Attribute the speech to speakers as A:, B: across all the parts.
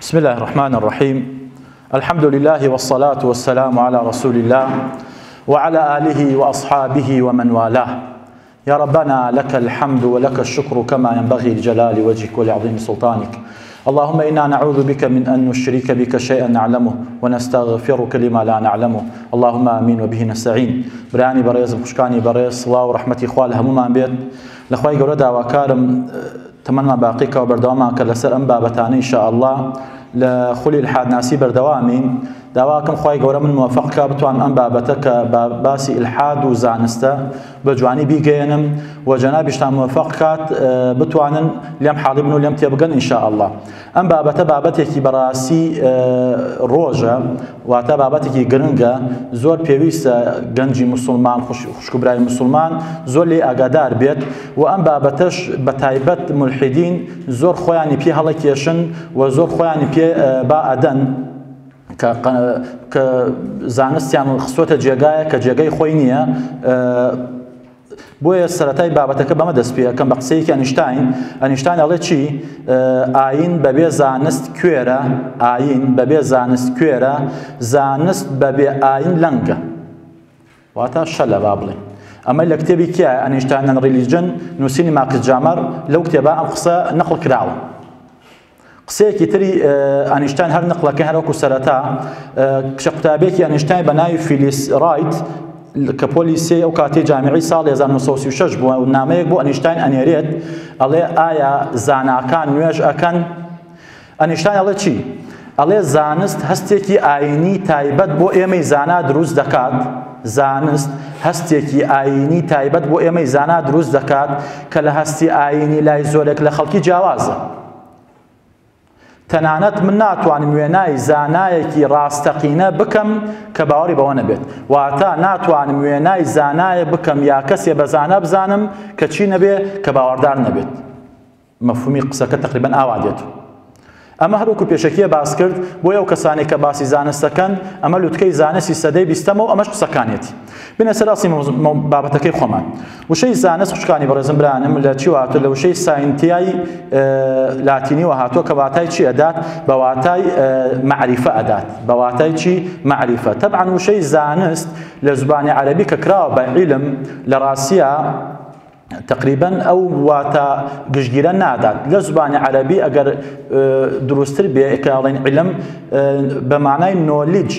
A: بسم الله الرحمن الرحيم. الحمد لله والصلاة والسلام على رسول الله وعلى آله وأصحابه ومن والاه. يا ربنا لك الحمد ولك الشكر كما ينبغي لجلال وجهك ولعظيم سلطانك. اللهم إنا نعوذ بك من أن نشرك بك شيئا نعلمه ونستغفرك لما لا نعلمه. اللهم آمين وبه نستعين. براني بريز بخشكاني بريز صلاة ورحمة إخوال همومان بيت لخواي قولدا وكارم تمنى باقيك وبردواما كالسر أنبا بتاني إن شاء الله لخلي الحاد ناسي بردوامين داواكم خواهي قورا من موفقك بتوان أن بابتك باسي الحاد وزانستا بجواني بيقينم وجنابشتا موفقك بتوانن ليم حالبن وليم تيبقن إن شاء الله. أن بابتا بابتك براسي روجا واتا بابتك قرنقا زور بيويس قنجي مسلمان خوشكبراي مسلمان زور لي أقادار بيت وأن بابتش بتايبت ملحدين زور خواني بي هلكيشن وزور خواني بي باعدن که زانستیان خصوصا جێگایە کە جێگەی خۆی نییە بۆیە سەرەتای بابەتەکە بەمە دەست پێ کەم بە قسەیەکی ئەنیشتاین ئەڵێ چی ئاین بەبێ زانست کوێرە ئاین بەبێ زانست کوێرە زانست بەبێ ئاین لەنگە واتە شەلە با بڵێ ئەمە لە کتێبی کیە ئەنیشتاین ئەن ریلیجن نووسینی مارکس جامەر لەو کتێبە ئەم قسە نەقڵ کراوە. قسەیەکی تری ئەنیشتاین هەر نەقڵەکە هەروەکو سەرەتا کشە قوتابێکی ئەنیشتاین بە ناوی فیلیس رایت کە پۆلیسی ئەو کاتێ جامیعی ساڵی 1936 بووە و نامەیەک بۆ ئەنیشتاین ئەنێرێت ئەڵێ ئایا زاناکان نوێژ ئەکەن؟ ئەنیشتاین ئەڵێ چی؟ ئەڵێ زانست هەستێکی ئاینی تایبەت بۆ ئێمەی زانا دروست دەکات. زانست هەستێکی ئاینی تایبەت بۆ ئێمەی زانا دروست دەکات کە لە هەستی ئاینی لای زۆرێک لە خەڵکی جیاوازە. تەنانەت من ناتوانم وێنای زانایەکی ڕاستەقینە بکەم کە باوەڕی بەوە نەبێت واتە ناتوانم وێنای زانایە بکەم یا کەسێ بە زانە بزانم کە چی نەبێ کە باوەڕدار نەبێت. مەفهومی قسەکە تقریبەن ئاوا دێت. ئەمە هەروەکو پێشەکیە باس کرد بۆ ئەو کەسانی کە باسی زانستەکەن ئەمە لوتکەی زانستی سەدەی 20ەمە و ئەمەش قسەکانێتی. بنە سەر ئاسی بابەتەکەی خۆمان. وشەی زانست خوشکانی بەڕێزم برانم لە چی واتە لە وشەی ساینتیای لاتینی و هاتووە کە واتای چی ئەدات بە واتای معریفە ئەدات بە واتای چی معریفە. تەبعاً وشەی زانست لە زبانی عەرەبی کە کراوە بە عیلم لە ڕاستیە تقریبا ئەو واتە گشتگیرە نادات لە زبانی عەرەبی ئەگەر دروستتر بێ کە ئەڵێن عیلم بە معنای نۆلیج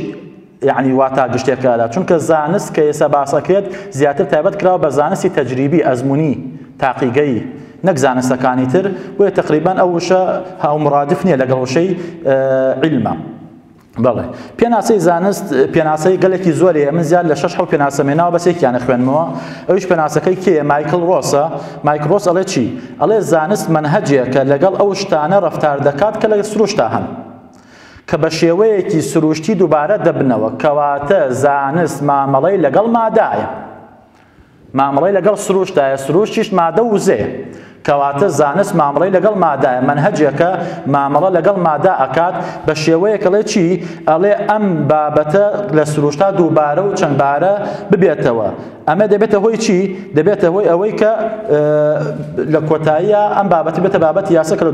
A: یعنی واتە گشتێکەدا چونکە زانست کە ئێستا باسەکرێت زیاتر تایبەت کراوە بە زانستی تەجریبی ئەزموونی تاقیگەیی نەک زانستەکانی تر بۆیە تقریبا ئەو وشە هاومڕادف نییە لەگەڵ وشەی عیلمە. بەڵێ پێناسەی زانست پێناسەی گەلێکی زۆری من زیاد لە 6 پێناسە مێناوە بەسێکیانە خوێنمەوە. ئەویش پێناسەکەی کێ مایکل ڕۆسە. مایکل ڕۆس ئەڵێ چی؟ ئەڵێ زانست منهەجێکە لەگەڵ ئەو شتانە ڕەفتار دەکات کە لە سروشتا هەن کە بە شێوەیەکی سروشتی دووبارە دەبنەوە کەواتە زانست مامەڵەی لەگەڵ مادایە مامەڵەی لەگەڵ سروشتایە سروشتیش مادە وزەیە کەواتە زانست مامەڵەی لەگەڵ مادایە منهەجێکە مامەڵە لەگەڵ مادا ئەکات بە شێوەیەک ئەڵێ چی؟ ئەڵێ ئەم بابەتە لە سروشتا دووبارە و چەندبارە ببێتەوە. ئەمە دەبێتە هۆی چی؟ دەبێتە هۆی ئەوەی کە لە کۆتاییە ئەم بابەتی بێتە بابەتی یاسە کە لە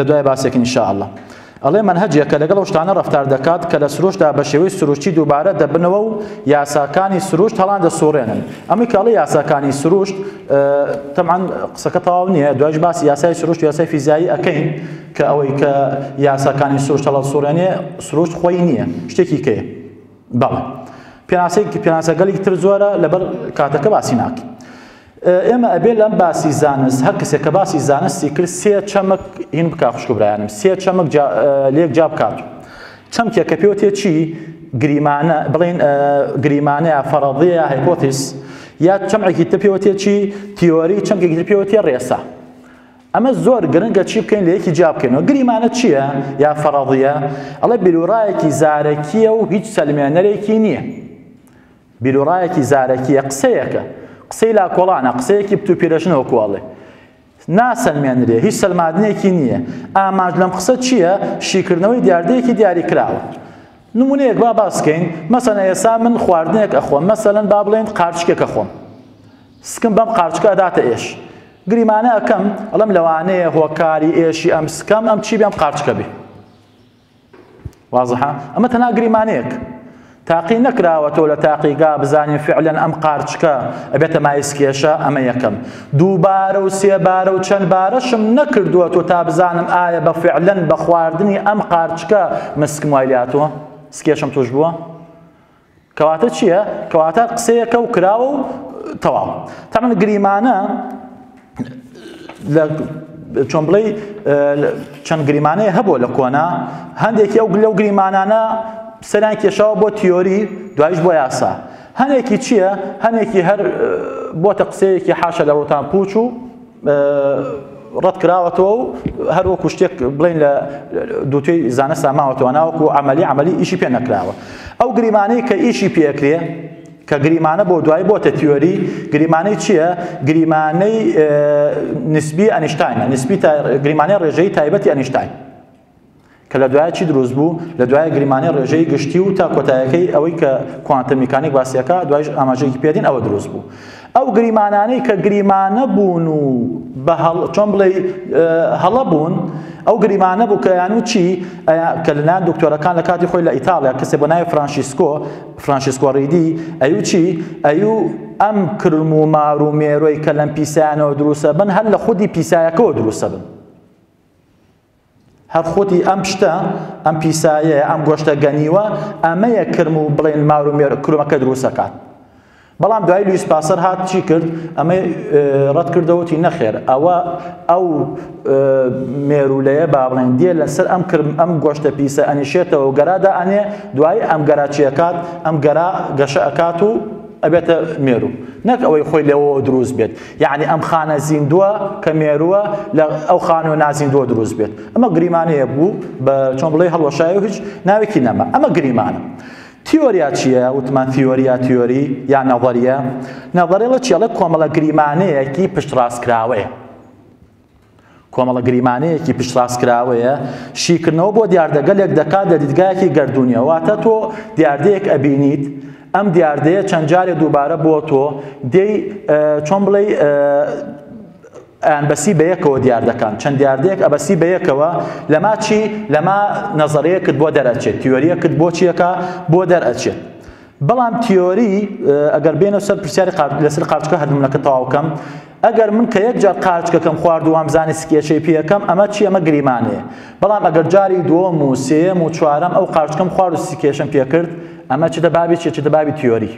A: دوای باسیەکەین ئین شاء الله. ئەڵێ منهەجێکە لەگەڵ ئەو شتانە ڕەفتار دەکات کە لە سروشتدا بە شێوەی سروشتی دووبارە دەبنەوە و یاساکانی سروشت هەڵان دەسوڕێنن. ئەمەی کە ئەڵێ یاساکانی سروشت تەبعاً قسەکە تەواو نییە دوایش باسی یاسای سروشت و یاسای فیزیایی ئەکەین کە ئەوەی کە یاساکانی سروشت هەڵە سوڕێنێ سروشت خۆی نییە شتێکی کەیە. بەڵێ پێناسە گەلێکی تر زۆرە لەبەر کاتەکە باسی ناکەین. ئێمە ئەبێ لەم باسی زانست هەر کەسێک کە باسی زانستی کرد سێ چەمک هین بکا خوشکبرایانم سێ چەمک لێک جا بکات. چەمکێکە پێوتێ چی؟ گریمانە بڵێن گریمانەیە فەرەضیە هایپۆتیس یا چەمێکی تر پێوتێ چی؟ تیۆری چەمکێکی تر پێوتێ ڕێسا. ئەمە زۆر گرنگە چی بکەین لە یەکی جا بکەینەوە. گریمانە چییە یا فەرەضیە؟ ئەڵێ بیرۆڕایەکی زارەکیە و هیچ سەلمێنەرێکی نییە. بیرۆڕایەکی زارەکیە قسەیەکە قسەی لا کۆڵانە قسەیەکی بتو پیرەشنەوە کۆڵێ ناسەلمێنرێ هیچ سەلماندنێکی نییە. ئاماژ لەم قسە چییە؟ شیکردنەوەی دیاردەیەکی دیاری کراوە. نمونەیەک با باسکەین مەسەلەن ئێستا من خواردنێک ئەخۆم مەسەلەن با بڵێن قارچکێک ئەخۆم سکم بەم قارچکە ئەداتە ئێش گریمانە ئەەکەم ئەڵم لەوانەیە هۆکاری ئێشی ئەم سکەم ئەم چی بێم قارچکە بێ وازحە ئەمە تەنها گریمانەیەک تاقی نەکراوەتەوە لە تاقیگا بزانین فعلەن ئەم قارچکە ئەبێتە مایسکێشە ئەمە یەکەم دووبارە و سێبارە و چەند بارەشم نەکردووەتەوە تا بزانم ئایا بە فعلەن بە خواردنی ئەم قارچکە مسکم وای لاتووە سکێشم توش بووە کەواتە چییە؟ کەواتە قسەیەکە و کراوە و تەواو تەمەن گریمانە چۆن بڵێ چەند گریمانەیە هەبووە لە کۆنا هەندێکی لەو گریمانانە سەریان کێشاوە بۆ تیۆری دوایش بۆ یاسا هەنێکی چییە؟ هەنێکی هەر بۆتە قسەیەکی حاشە لە ڕۆتان پوچ و ڕەت کراوەتەوە و هەر وەکو شتێک بڵێن لە دووتێی زانست ماوەتەوە ناوەکو عملی ئیشی پێ نەکراوە ئەو گریمانەی کە ئیشی پێکرێ کە گریمانە بۆ دوای بۆتە تیۆری گریمانەی چییە؟ گریمانەی نسبی ئەنیشتاینە گریمانەی ڕێژەی تایبەتی ئەنیشتاین کە لە دوای چی دروست بوو؟ لە دوای گریمانەی ڕێژەی گشتی و تا کۆتایەکەی ئەوەی کە کوانتم میکانیک باسیەکە دوای ئاماژەیەکی پێدین ئەوە دروست بوو ئەو گریمانانەی کە گریمانە بوون و بە چۆن بڵێ هەڵە بوون ئەو گریمانە بوو کە یانوو چی کە لەلایەن دکتۆرەکان لە کاتی خۆی لە ئیتاڵیا کەسێک بە ناوی فرانشیسکۆ ڕیدی ئەیوو چی ئەیوو ئەم کرم و مار و مێرۆی کە لەم پیسایانەوە دروستە بن هەر لە خودی پیسایەکەەوە دروستە بن هەر خۆتی ئەم شتە ئەم پیسایە ئەم گۆشتە گەنیوە ئەمەیە کرم و بڵێن مار و کرمەکە دروستەکات بەڵام دوای لویس پاسەر هات چی کرد ئەمە ڕەت کردەوەتی نەخێر ئەوە ئەو مێرولەیە با بڵێن دێ لەسەر ئەم کرم ئەم گۆشتە پیسە ئەنیشێتەوە و گەرادا ئەنێ دوای ئەم گەرا چیەکات ئەم گەرا گەشە ئەکات و ئەبێتە مێرو نەک ئەوەی خۆی لەوە دروست بێت یعنی ئەم خانە زیندووە کە مێرووە لە ئەو خانە نازیندووە دروست بێت ئەمە گریمانەیە بوو بە چۆن بڵێ هەڵوەشایە و هیچ ناوێکی نەما ئەمە گریمانە تیۆریا چییە؟ وتمان تیۆری یا نەڤەریە نەڤەریە چیەڵە کۆمەڵە گریمانەیەکی پشتڕاستکراوەیە کۆمەڵە گریمانەیەکی پشتڕاستکراوەیە شیکردنەوە بۆ دیاردەگەلێک دەکات لە دیدگایەکی گەردوونیە واتە تۆ دیاردەیەک ئەبینیت ئەم دیاردەیە چەند جارێ دووبارە بۆ تۆ دەی چۆن بڵێ ئەنبەسی بە یەکەوە دیار دەکەن چەند دیاردەیەک ئەبەسی بە یەکەوە لەما چی لەما نەزەریەکت بۆ دەرەچێت تیۆریەکت بۆ چیەکە بۆ دەرئەچێت بەڵام تیۆری ئەگەر بێنەوە سەر پرسیاری لەسەر قارچکە هەردوومەکە تەواوکەم ئەگەر من کە یەک جار قارچکەکەم خوارد و وامزانی سکێشەی پێەکەم ئەمە چی ئەمە گریمانەیە بەڵام ئەگەر جاری دووەم و سێم و چوارەم ئەو قارچکەم خوارد و سکێشم پێکرد ئەمە چ دەبابی چێت دەبابی تیۆری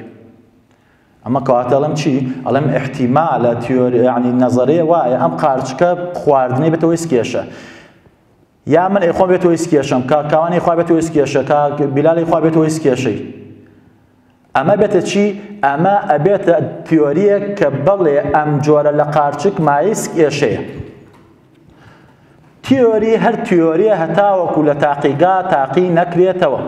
A: ئەمە کەواتە ئەڵم چی ئەڵم احتیمالە تیۆری یعنی نەزەریە وایە ئەم قارچکە خواردنی بێتەوەی سکێشە یا من ئەی خۆم بێتەوەی سکێشم کا کاوانی خوا بێتەوەی سکێشە کا بیلالی خوا بێتەوەی سکێشەی ئەمە بێتە چی ئەمە ئەبێتە تیۆریەک کە بڵێ ئەم جۆرە لە قارچک مای سکێشەیە تیۆری هەر تیۆریە هەتاوەکو لە تاقیگا تاقی نەکرێتەوە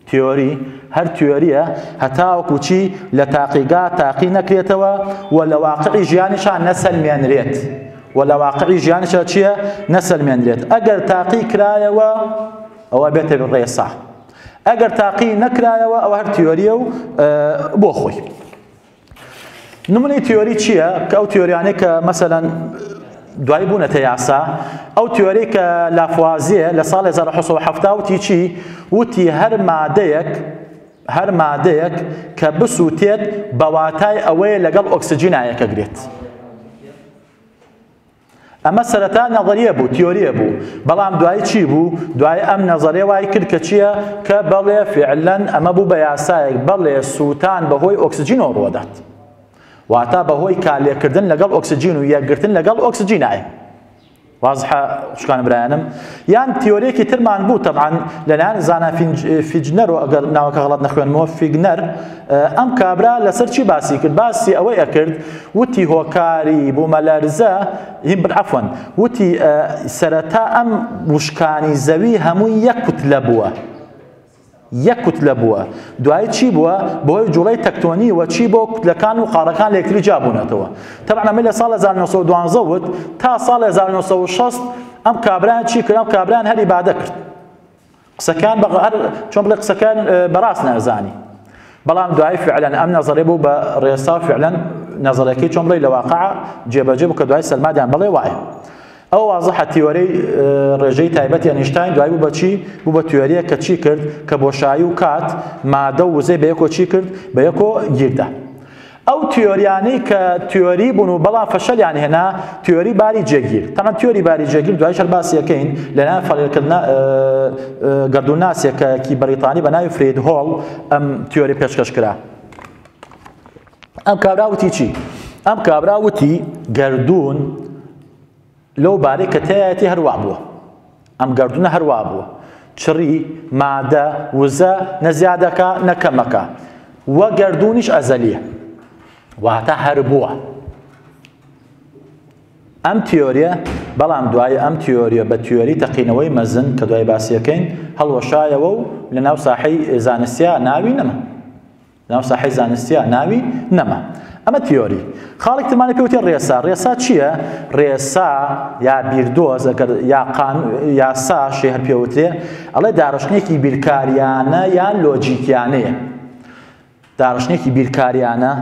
A: تیۆری هەر تیۆریە هەتاوەکو چی لە تاقیگا تاقی نەکرێتەوە و لە واقعی ژیانیشان نەسەلمێنرێت و لە واقعی ژیانیشە چییە نەسەلمێنرێت ئەگەر تاقی کرایەوە ئەوە بێتە ڕێسا ئەگەر تاقی نەکرایەوە ئەوە هەر تیۆریە و بۆ خۆی نمونەی تیۆری چییە کە ئەو تیۆریانەی کە مەسەلەن دوای بوونەتە یاسا ئەو تیۆری کە لافوازیە لە ساڵی 1970 وتی چی وتی هەر مادەیەک کە بسووتێت بەواتای ئەوەیە لەگەڵ ئۆکسجینایەکە گرێت ئەمە سەرەتا نەظەریە بوو تیۆریە بوو بەڵام دوای چی بوو دوای ئەم نەظەریە وای کرد کە چییە کە بەڵێ فعلەن ئەمە بوو بە یاسایەک بەڵێ سووتان بەهۆی ئۆکسجینەوە ڕۆدات واتە بەهۆی کالێکردن لەگەڵ ئۆکسجین و یەکگرتن لەگەڵ ئۆکسجینایە وازحە شکان برایانم یان تیۆریەکی ترمان بوو طبعا لەلایەن زانا فیجنەر و ئەگەر ناوەکە غەڵەت نەخوێنمەوە فیگنەر ئەم کابرا لەسەر چی باسی کرد باسی ئەوەی ئەکرد وتی هۆکاری بوومەلەرزە عەفوەن وتی سەرەتا ئەم وشکانی زەوی هەمووی یەک کوتلە بووە یەک کوتلە بووە دوای چی بووە بۆی جوڵەی تەکتۆنی وە چی بۆ کوتلەکان و قاڕەکان لە یەکتری جابوونەتەوە طبعا ئەمە لە ساڵ 1912 وت تا ساڵ 1960 ئەم کابرایان چی کرد ئەم کابرایان هەر ئیبادە کرد قسەکان چۆن بڵێ قسەکان بەڕاست نەزانی بەڵام دوای فعلا ئەم نەزەرێ بوو بە ڕێسا فعلا نەزەرەکەی چۆن بڵێ لە واقع جێبەجێ بوو کە دوای سەلمادیان بڵێ وایە. ئەو وازەحە تیۆرەی ڕێژەی تایبەتی ئەینشتاین دوای بوو بە چی؟ بوو بە تیۆریە کە چی کرد کە بۆشایی و کات مادە و وزەی بە یەکۆ چی کرد؟ بە یەکۆ گیردا. ئەو تیۆریانەی کە تیۆری بوون و بەڵام فەشەلیان هێنا تیۆری باری جێگیر. تەمەن تیۆری باری جێگیر دوای شەر باسی یەکەین لەلایەن فەڵێرکردنا گەردووناسێکێکی بەریتانی بە ناوی فرید هۆڵ ئەم تیۆری پێشکەش کرا. ئەم کابرا وتی چی؟ ئەم کابرا وتی گەردوون لەو بارەی کە تایەتی هەروە بووە. ئەم گەردوونە هەروە بووە. چڕی، مادە، وزە نەزیادەکە نەکەمەکە. وە گەردوونیش ئەزەلیە. واتە هەر بووە. ئەم تیۆریە بەڵام دوای ئەم تیۆریە بە تیۆری تەقینەوەی مەزن کە دوای باسیەکەین هەڵوەشایەوە و لە ناو ساحەی زانستیە ناوی نەما. لە ناو ساحەی زانستیە ناوی نەما. ئەمە تیۆری. خاڵێک ترمانە پێوتێ ڕێسا. ڕێسا چییە؟ ڕێسا یا بیردۆز یا یاسا شێ هەر پێوترێ ئەڵێ داڕشنێکی بیرکاریانە یان لۆجیکیانەیە. داڕشنێکی بیرکاریانە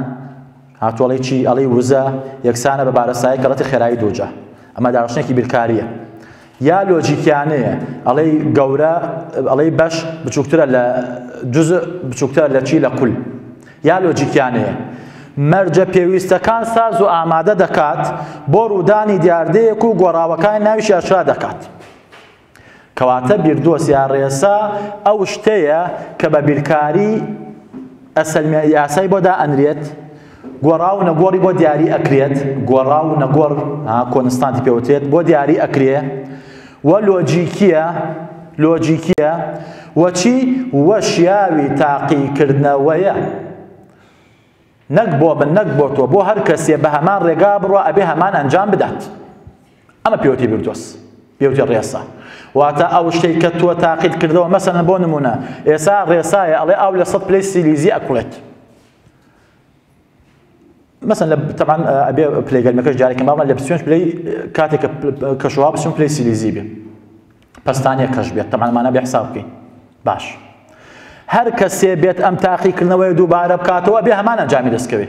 A: هاتووەڵی چی؟ ئەڵێ وزە یەکسانە بە بارەسایی گەڵەتی خێرایی دووجە. ئەمە داڕشنێکی بیرکاریە. یا لۆجیکیانەیە ئەڵێ گەورە ئەڵێ بەش بچووکترە لە جزء بچووکترە لە چی؟ لە کول. یا لۆجیکیانەیە. مەرجە پێویستەکان ساز و ئامادە دەکات بۆ ڕوودانی دیاردەیەک و گۆڕاوەکانی ناویشی ئاشرا دەکات. کەواتە بیردۆس یا ڕێسا ئەو شتەیە کە بە بیرکاری یاسای بۆ دائەنرێت، گۆڕاو و نەگۆڕی بۆ دیاری ئەکرێت، گۆڕاو و نەگۆڕ کۆنستانتی پێوترێت بۆ دیاری ئەکرێ، وە لۆجیکیە وەچی؟ وە شیاوی تاقیکردنەوەیە. نەک بۆ من نەک بۆ تۆ، بۆ هەر کەسێ بە هەمان ڕێگا بڕوە ئەبێ هەمان ئەنجام بدات. ئەمە پێوتی بیردۆس، پێوتی ڕێسا. واتە ئەو شتێک کە تۆ تاقید کردەوە مەسەڵەن بۆ نمونە ئێستا ڕێسایە ئەڵێ ئاو لە 100 پلەی سیلیزی ئەکوڵێت. مثلا طبعا ابي بلاي قال ما كاش جاري كمان لا بسيونش بلاي كاتك كشواب بسيون بلاي سيليزي بي بس ثانيه كاش بيت طبعا ما انا بحسابك باش هر كسي بيت ام تاقي كرنوي دوباره بكاتو ابي همان انجام دسكوي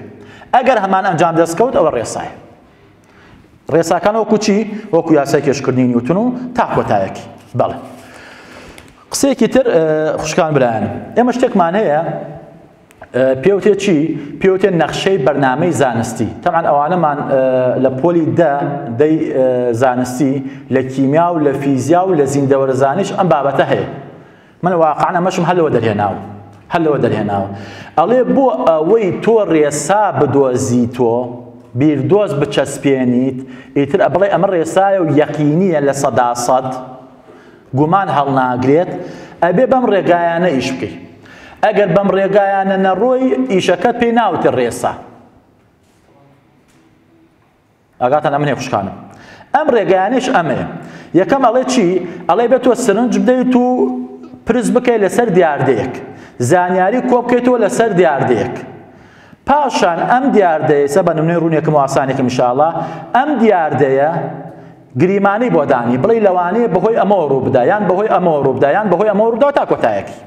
A: اگر همان انجام دسكوت او الريساي ريسا كان وكو چی وكو ياساي كشكرني نيوتنو تاكو تايك بله قسيكي تر خوشكان بران اما شتك معناها پێوتێ چی؟ پێوتێ نەخشەی بەرنامەی زانستی. طبعا ئەوانەمان لە پۆلی دەی زانستی لە کیمیا و لە فیزیا و لە زیندەوەرزانیش ئەم بابەتە هەیە. من واقعا ئەمەشم هەلەوە دەرهێناوە. ئەڵێ بۆ ئەوەی تۆ ڕێسا بدۆزیتۆ بیردۆز بچەسپێنیت ئیتر بڵێ ئەمە ڕێسایە و یەقینیە لە 100% گومان هەڵناگرێت ئەبێ بەم ڕێگایانە ئیش بکەیت. ئەگەر بەم ڕێگایانە نەڕۆی ئیشەکەت پێی ناوتە ڕێسا. ئاگاتان ئەمن هەیە خوشکانم. ئەم ڕێگایانەش ئەمەیە. یەکەم ئەڵێ چی؟ ئەڵێ بێت تۆ سرنج بدەیت و پرس بکەیت لەسەر دیاردەیەک. زانیاری کۆ بکەیتەوە لەسەر دیاردەیەک. پاشان ئەم دیاردەیە سە بە نمونەی ڕوونێکم و ئاسانێکم ئینشاءڵڵا ئەم دیاردەیە گریمانەی بۆ دانی بڵێ لەوانەیە بەهۆی ئەمەوە ڕوو بدا یان بەهۆی ئەمەوە ڕوو بدا یان بەهۆی ئەمەوە ڕوو بدا تا کۆتایەکی.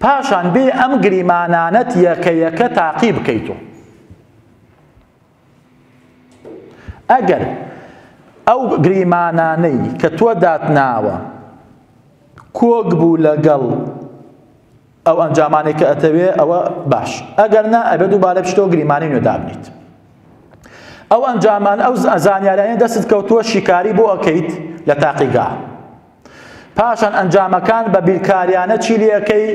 A: پاشان بێ ئەم گریمانانەت یەکە تاقی بکەیتەوە. ئەگەر ئەو گریمانانەی کە تۆ داتناوە کۆک بوو لەگەڵ ئەو ئەنجامانێک کە ئەتەوێ ئەوە باش. ئەگەر نا ئەبێ دووبارە بشتەوە گریمانی نوێ دابنیت. ئەو ئەنجامان ئەو زانیاریانە دەستت کەوتووە شیکاری بۆ ئەکەیت لە تاقیگا. پاشان ئەنجامەکان بە بیرکاریانە چی لێەکەی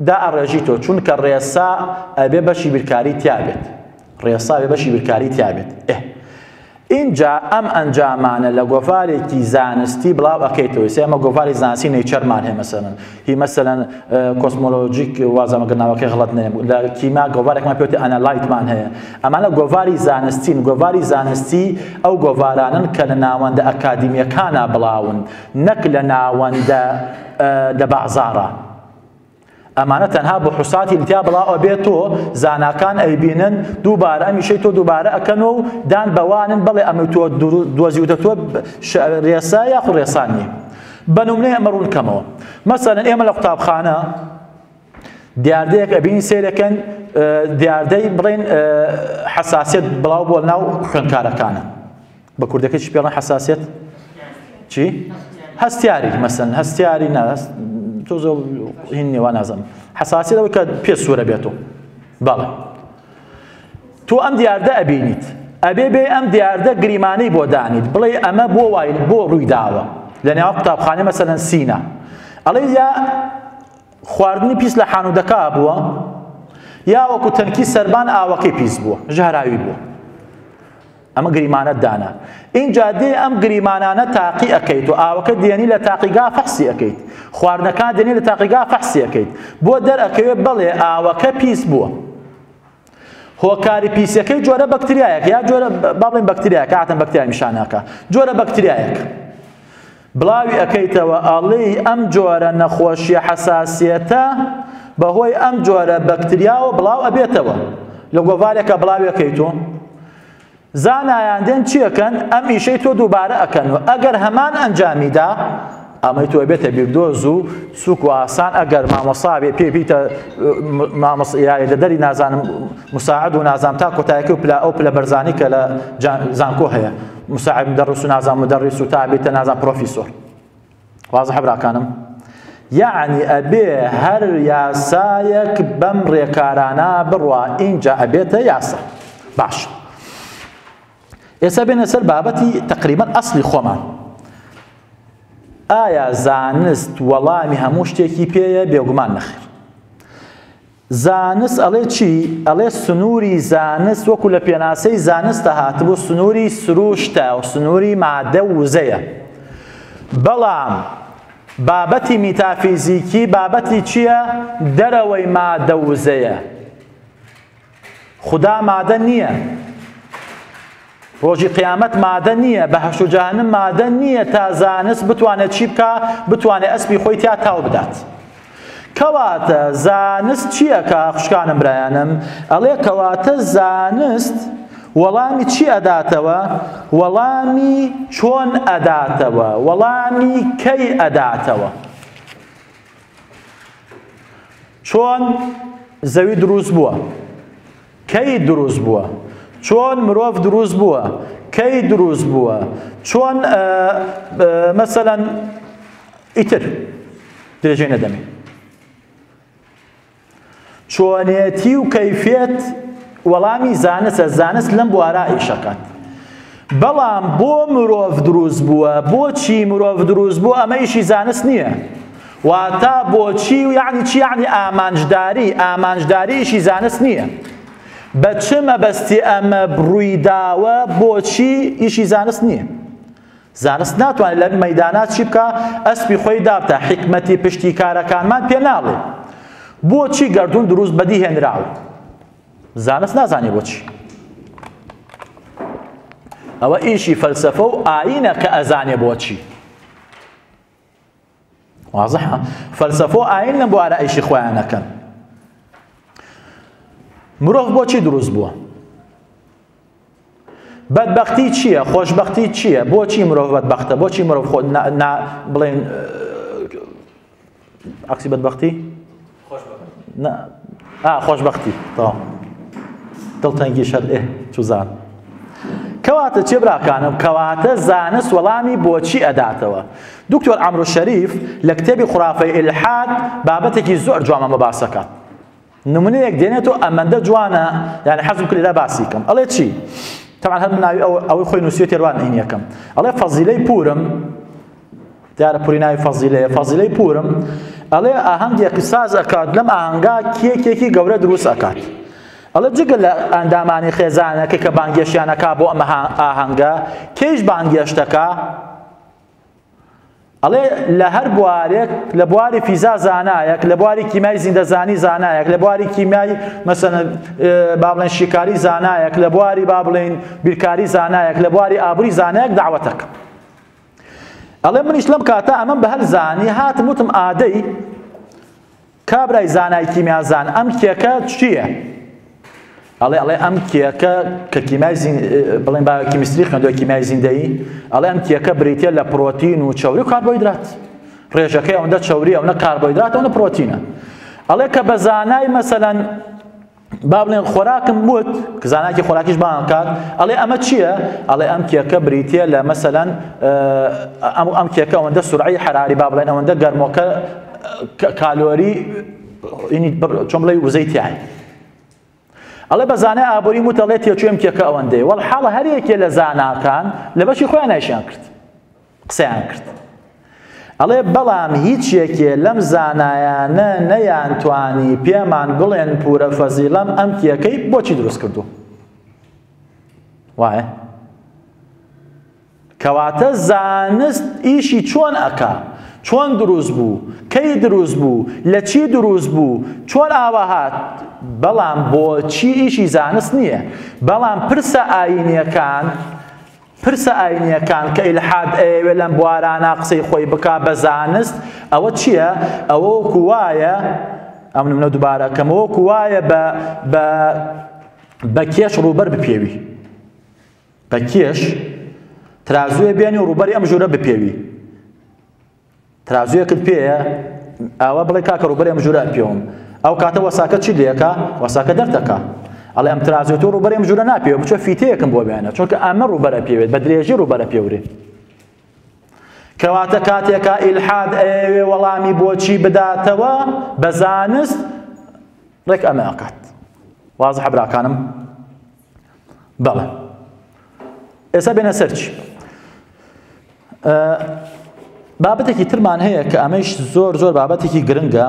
A: دا ئەڕێژیتەوە چونکە ڕێسا ئەبێ بەشی بیرکاری تیابێت. ڕێسا ئەبێ بەشی بیرکاری تیابێت. اینجا ئەم ئەنجامانە لە گۆڤارێکی زانستی بڵاو ئەکەیتەوە. ئەمە گۆڤاری زانستی نەیچەرمان هەیە مەسەڵەن. هی مەسەڵەن کۆسمۆلۆژیک وازەمەگرناوەکەی غەڵەت نەیە. لە کیما گۆڤارێکمان پێوتێ ئەنەلایتمان هەیە. ئەمانە گۆڤاری زانستین. گۆڤاری زانستی ئەو گۆڤارانن کە لە ناوەندە ئەکادیمیەکانە بڵاون نەک لە ناوەندە لە بازاڕە. ئەمانە تەنها بۆ حوساتی لتیا بڵاو بێتەوە زاناکان ئەیبینن دووبارە ئەمیشەی تۆ دووبارە ئەکەنەوە و دان بەوانن بڵێ ئەمە تۆ دۆزیوتە تۆ ڕێسا یاخو ڕێسان نییە. بە نمونەی ئەمە ڕوون کەمەوە. مەسەڵەن ئێمە لە قوتابخانە دیاردەیەک ئەبینی سێرەکەن دیاردەی بڵێن حساسیت بڵاو بۆ ناو خوێندکارەکانە بە کوردەکەی چی پێڵێن حساسیت چی؟ هەستیاری مەسەن هەستیاری نا تۆزە هین نێوان نازەم حساسیت ئەوەی کە پێ سوورە بێتەوە بەڵێ تۆ ئەم دیاردە ئەبینیت ئەبێ بێ ئەم دیاردە گریمانەی بۆ دانیت بڵێ ئەمە بۆ وای بۆ ڕووی داوە لە نێو قوتابخانە مەسەلەن سینە ئەڵێ یا خواردنی پیس لە حانوودەکە بووە یا وەکو تەنکی سەربان ئاوەکەی پیس بووە ژەهراوی بووە ئەمە گریمانەت دانا اینجا دێ ئەم گریمانانە تاقی ئەەکەیت و ئاوەکە دێنی لە تاقیگا فەحسی ئەەکەیت خواردنەکان دێنی لە تاقیگا فەحسی ئەەکەیت بۆ دەرئەکەوێت بڵێ ئاوەکە پیس بووە هۆکاری پیسەکەی جۆرە بەکتریایەک یا جۆرە با بڵێن بەکتریایەک ئاتەن بەکتریای نیشانەکە جۆرە بەکتریایەک بڵاوی ئەەکەیتەوە ئەڵێی ئەم جۆرە نەخۆشیە حەساسیەتە بەهۆی ئەم جۆرە بەکتریاوە بڵاو ئەبێتەوە لە گۆڤارێکە بڵاوی ئەەکەیتەوە زانایان دێن چیەکەن ئەم ئیشەی تۆ دووبارە ئەکەن و ئەگەر هەمان ئەنجامیدا ئەمەی تۆ بێتە بیردۆز و سوک و ئاسان ئەگەر مامۆساوێ پێ بیتە یاریدەدەری نازانم مساعد و نازانم تا کۆتایەکە و ئەو پلە بەرزانی کە لە زانکۆ هەیە مساعد مدەڕس و نازان مدەڕیس و تا بێتە نازان پرۆفیسۆر واضح براکانم یعنی ئەبێ هەر یاسایەک بەم ڕێکارانە بڕوا اینجا ئەبێتە یاسا باش ئێستا بێنە سەر بابەتی تقریبا ئەسڵی خۆمان ئایا زانست وەڵامی هەموو شتێکی پێیە بێگومان نەخێر زانست ئەڵێ چی ئەڵێ سنووری زانست وەکو لە پێناسەی زانستە هاتبوو سنووری سروشتە و سنووری مادە وزەیە بەڵام بابەتی میتافیزیکی بابەتی چییە دەرەوەی مادە وزەیە خدا مادە نییە ڕۆژی قیامەت مادە نییە بەهەشت و جەهەنەم مادە نییە تا زانست بتوانێت چی بکە بتوانێت ئەسپی خۆی تیا تاو بدات کەواتە زانست چییەکە خوشکانم برایانم ئەڵێ کەواتە زانست وەڵامی چی ئەداتەوە وەڵامی چۆن ئەداتەوە وەڵامی کەی ئەداتەوە چۆن زەوی دروست بووە کەی دروست بووە چۆن مرۆڤ دروست بووە کەی دروست بووە چۆن مەسەلەن ئیتر درێژەی نەدەمێ چۆنێتی و کەیفێت وەڵامی زانستە زانست لەم بوارە ئیشەکات بەڵام بۆ مرۆڤ دروست بووە بۆچی مرۆڤ دروست بووە ئەمە ئیشی زانست نییە واتە بۆچی و یعنی چی یعنی ئامانجداری ئیشی زانست نییە بە چ مەبەستی ئەمە بڕووی داوە بۆچی ئیشی زانست نییە زانست ناتوانێت لە مەیدانات چی بکە ئەسپی خۆی دابتە حکمەتی پشتی کارەکانمان پێ ناڵێ بۆچی گەردوون دروست بەدی هێنراوە زانست نازانێ بۆچی ئەوە ئیشی فەلسەفە و ئاینە کە ئەزانێ بۆچی واضحە فەلسەفە و ئاین لەم بوارە ئیشی خۆیان ئەکەن مرۆڤ بۆچی دروست بووە بەدبەختی چییە خۆشبەختی چییە بۆچی مرۆڤ بەدبەختە بۆچی مرۆڤ خۆ بڵێن عەکسی بەدبەختی خۆشبەختی دڵتەنگی شەر چوزان کەواتە چێ براکانم کەواتە زانست وەڵامی بۆچی ئەداتەوە دکتۆر عەمرو شەریف لە کتێبی خوڕافەی ئیلحاد بابەتێکی زۆر جوانە باسەکات نمونەیەک دێنێت و ئەمەندە جوانە یعنی حەزم کرد لە باسی کەم ئەڵێ چی طبعا هەر ناوی ئەوەی خۆی نووسیوە تێروان هین یەکەم ئەڵێ فەزیلەی پورم دیارە پوری ناوی فەزیلەیە فەزیلەی پورم ئەڵێ ئاهەنگێکی ساز ئەکات لەم ئاهەنگا کێکێکی گەورە دروست ئەکات ئەڵێ جگە لە ئەندامانی خێزانەکە کە بانگێشیانەکە بۆ ئەمە ئاهەنگە کێش بانگێشتەکە ئەڵێ لە هەر بوارێک لە بواری فیزا زانایەک لە بواری کیمای زیندەزانی زانایەک لە بواری کیمای مەسەلەن با بڵێن شیکاری زانایەک لە بواری با بڵێن بیرکاری زانایەک لە بواری ئابووری زانایەک داوەتەکە ئەڵێ منیش لەم کاتە ئەمەم بە هەر زانی هاتم وتم ئادەی کابرای زانای کیمیا زان ئەم کێکە چییە ئەڵێ ئەم کێکە کە بڵێن با کیمیستری خوێندووە کیمیای زیندەیی ئەڵێ ئەم کێکە بریتە لە پرۆتین و چەوری و کاربۆیدرات ڕێژەکەی ئەوەندە چەوری ئەوەندە کاربۆیدرات ئەوەندە پرۆتینە ئەڵێ کە بە زانای مەسەلەن با بڵێن خۆراکم وت کە زانایکی خۆراکیش بان کات ئەڵێ ئەمە چییە؟ ئەڵێ ئەم کێکە بریتە لە مەسەلەن ئەم کێکە ئەوەندە سورعی حراری با بڵێن ئەوەندە گەرمۆکە کالۆری چۆن بڵێ وزەی تیایە. ئەڵێ بە زانای ئابووری وت ئەڵێ تێچووی ئەم کێکە ئەوەندەی وەڵحاڵە هەر یەکێ لە زاناکان لە بەشی خۆیان نایشیان کرد قسەیان کرد. ئەڵێ بەڵام هیچ یەکێ لەم زانایانە نەیانتوانی پێمان بڵێن پورە فەزیلەم ئەم کێکەی بۆچی دروست کردو. وایە؟ کەواتە زانست ئیشی چۆن ئەکا، چۆن دروست بوو، کەی دروست بوو، لە چی دروست بوو، چۆن ئاوا هات، بەڵام بۆچی ئیشی زانست نییە. بەڵام پرسە ئاینیەکان کە ئیلحاد ئەوێ لەم بوارانە قسەی خۆی بکا بە زانست ئەوە چییە؟ ئەوە وەکو وایە ئەم نمونە دووبارەکەم وەکو وایە بە کێش ڕووبەر بپێوی، بە کێش ترازوێ بێنی و ڕووبەری ئەم ژوورە بپێوی. ترازوێکت پێیە ئەوە بڵێ کاکە ڕووبەری ئەم ژوورە ئەپێوم، ئەو کاتە وەساکە چی لێکە؟ وەساکە دەردەکا. ئەڵێ ئەم ترازوێت و ڕووبەری ئەم ژوورە ناپێوە بچۆ فیتەیەکم بۆ بێنە چونکە ئەمە ڕووبەرە پێوێت بە درێژی ڕووبەرە پێورێ. کەواتە کاتێکە ئیلحاد ئەوێ وەڵامی بۆچی بداتەوە بە زانست ڕێک ئەمە ئەکات. وازحە براکانم؟ بەڵێ. ئێستا بێنە سەر چی؟ بابەتێکی ترمان هەیە کە ئەمەش زۆر بابەتێکی گرنگە.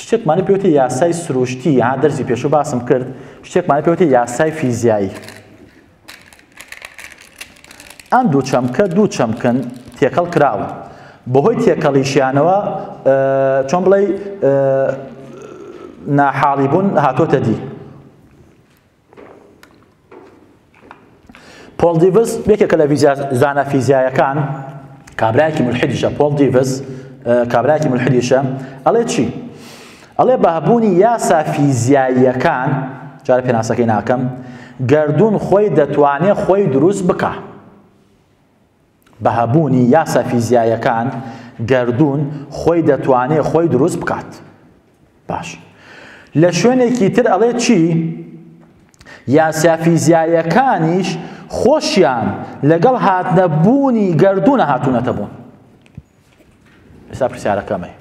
A: شتێکمانی پێوتە یاسای سروشتی یا دەرزی پێشوو باسم کرد، شتێکمانی پێوتە یاسای فیزیایی. ئەم دوو چەمکن تێکەڵ کراوە. بەهۆی تێکەڵیشیانەوە چۆن بڵێ ناحاڵی بوون هاتۆتە دی. پۆل دیڤز یەکێکە لە زانە فیزیایەکان، کابرایەکی مولحیدیشە، پۆل دیڤز کابرایەکی مولحیدیشە، ئەڵێ چی؟ ئەڵێ بەهبوونی یاسا فیزیاییەکان، جارە پێناسەکەی ناکەم، گەردوون خۆی دەتوانێت خۆی دروست بکە. بەهبوونی یاسا فیزیاییەکان گەردوون خۆی دەتوانێت خۆی دروست بکات. باش. لە شوێنێکی تر ئەڵێ چی؟ یاسا فیزیاییەکانیش خۆشیان لەگەڵ هاتنەبوونی گەردوونە هاتوونەتە بوون. ئێستا پرسیارەکەمەیە.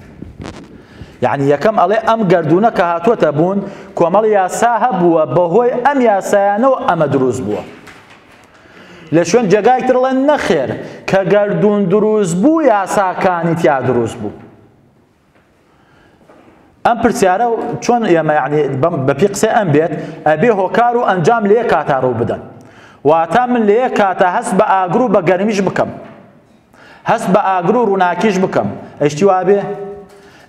A: یعنی یەکەم ئەڵێ ئەم گەردوونە کە هاتووەتە بوون کۆمەڵ یاسا هەبووە بەهۆی ئەم یاسایانەوە ئەمە دروست بووە. لە شوێن جێگایەک تر ئەڵێن نەخێر کە گەردوون دروست بوو یاساکانی تیا دروست بوو. ئەم پرسیارە چۆن ئێمە یعنی بەپی قسەی ئەم بێت ئەبێ هۆکار و ئەنجام لە یەک کاتا ڕوو بدەن. واتە من لە یەک کاتە هەست بە ئاگر و بە گەرمیش بکەم، هەست بە ئاگر و ڕووناکیش بکەم، ئەشتی وابێ؟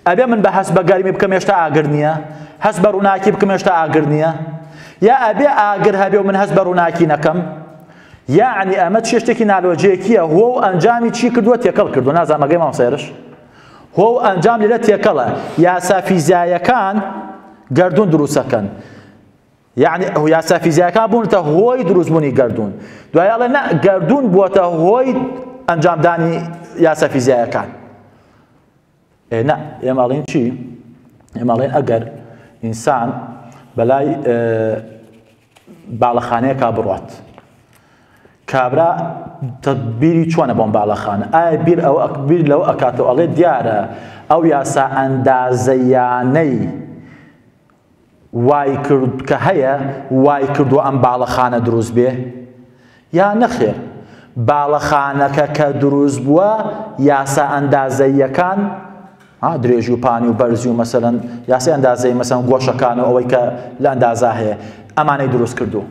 A: ئەبێ من بە هەست بە گەرمی بکەم هێشتا ئاگر نییە، هەست بە ڕووناکی بکەم هێشتا ئاگر نییە، یا ئەبێ ئاگر هەبێ و من هەست بە ڕووناکی نەکەم؟ یعنی ئەمە چ شتێکی نالۆجەیەکیە. هۆ و ئەنجامی چی کردووە؟ تێکەڵ کردووە. نازانمەگەی مامۆستایرش هۆ و ئەنجام لێرە تێکەڵە. یاسا فیزیاییەکان گەردوون دروستەکەن، یعنی یاسا فیزیاییەکان بوونەتە هۆی دروستبوونی گەردوون. دوای ئەڵێ نە، گەردوون بووەتە هۆی ئەنجامدانی یاسا فیزیاییەکان. نه، ئێمە ئەڵێن چی؟ ئێمە ئەڵێن ئەگەر ئینسان بەلای باڵەخانەیەکا بڕوات، کابرا تەدبیری چۆنە بۆم باڵەخانە؟ ئایا بیر لەوە ئەکاتەوە ئەڵێ دیارە ئەو یاسا ئەندازەیانەی وای کرد کە هەیە وای کردووە ئەم باڵەخانە دروست بێ؟ یا نەخێر باڵەخانەکە کە دروست بووە یاسا ئەندازەیەکان درێژی و پانی و بەرزی و مەسەلەن یاسی ئەندازەی مەسەلەن گۆشەکان و ئەوەی کە لە ئەندازە هەیە ئەمانەی دروست کردو.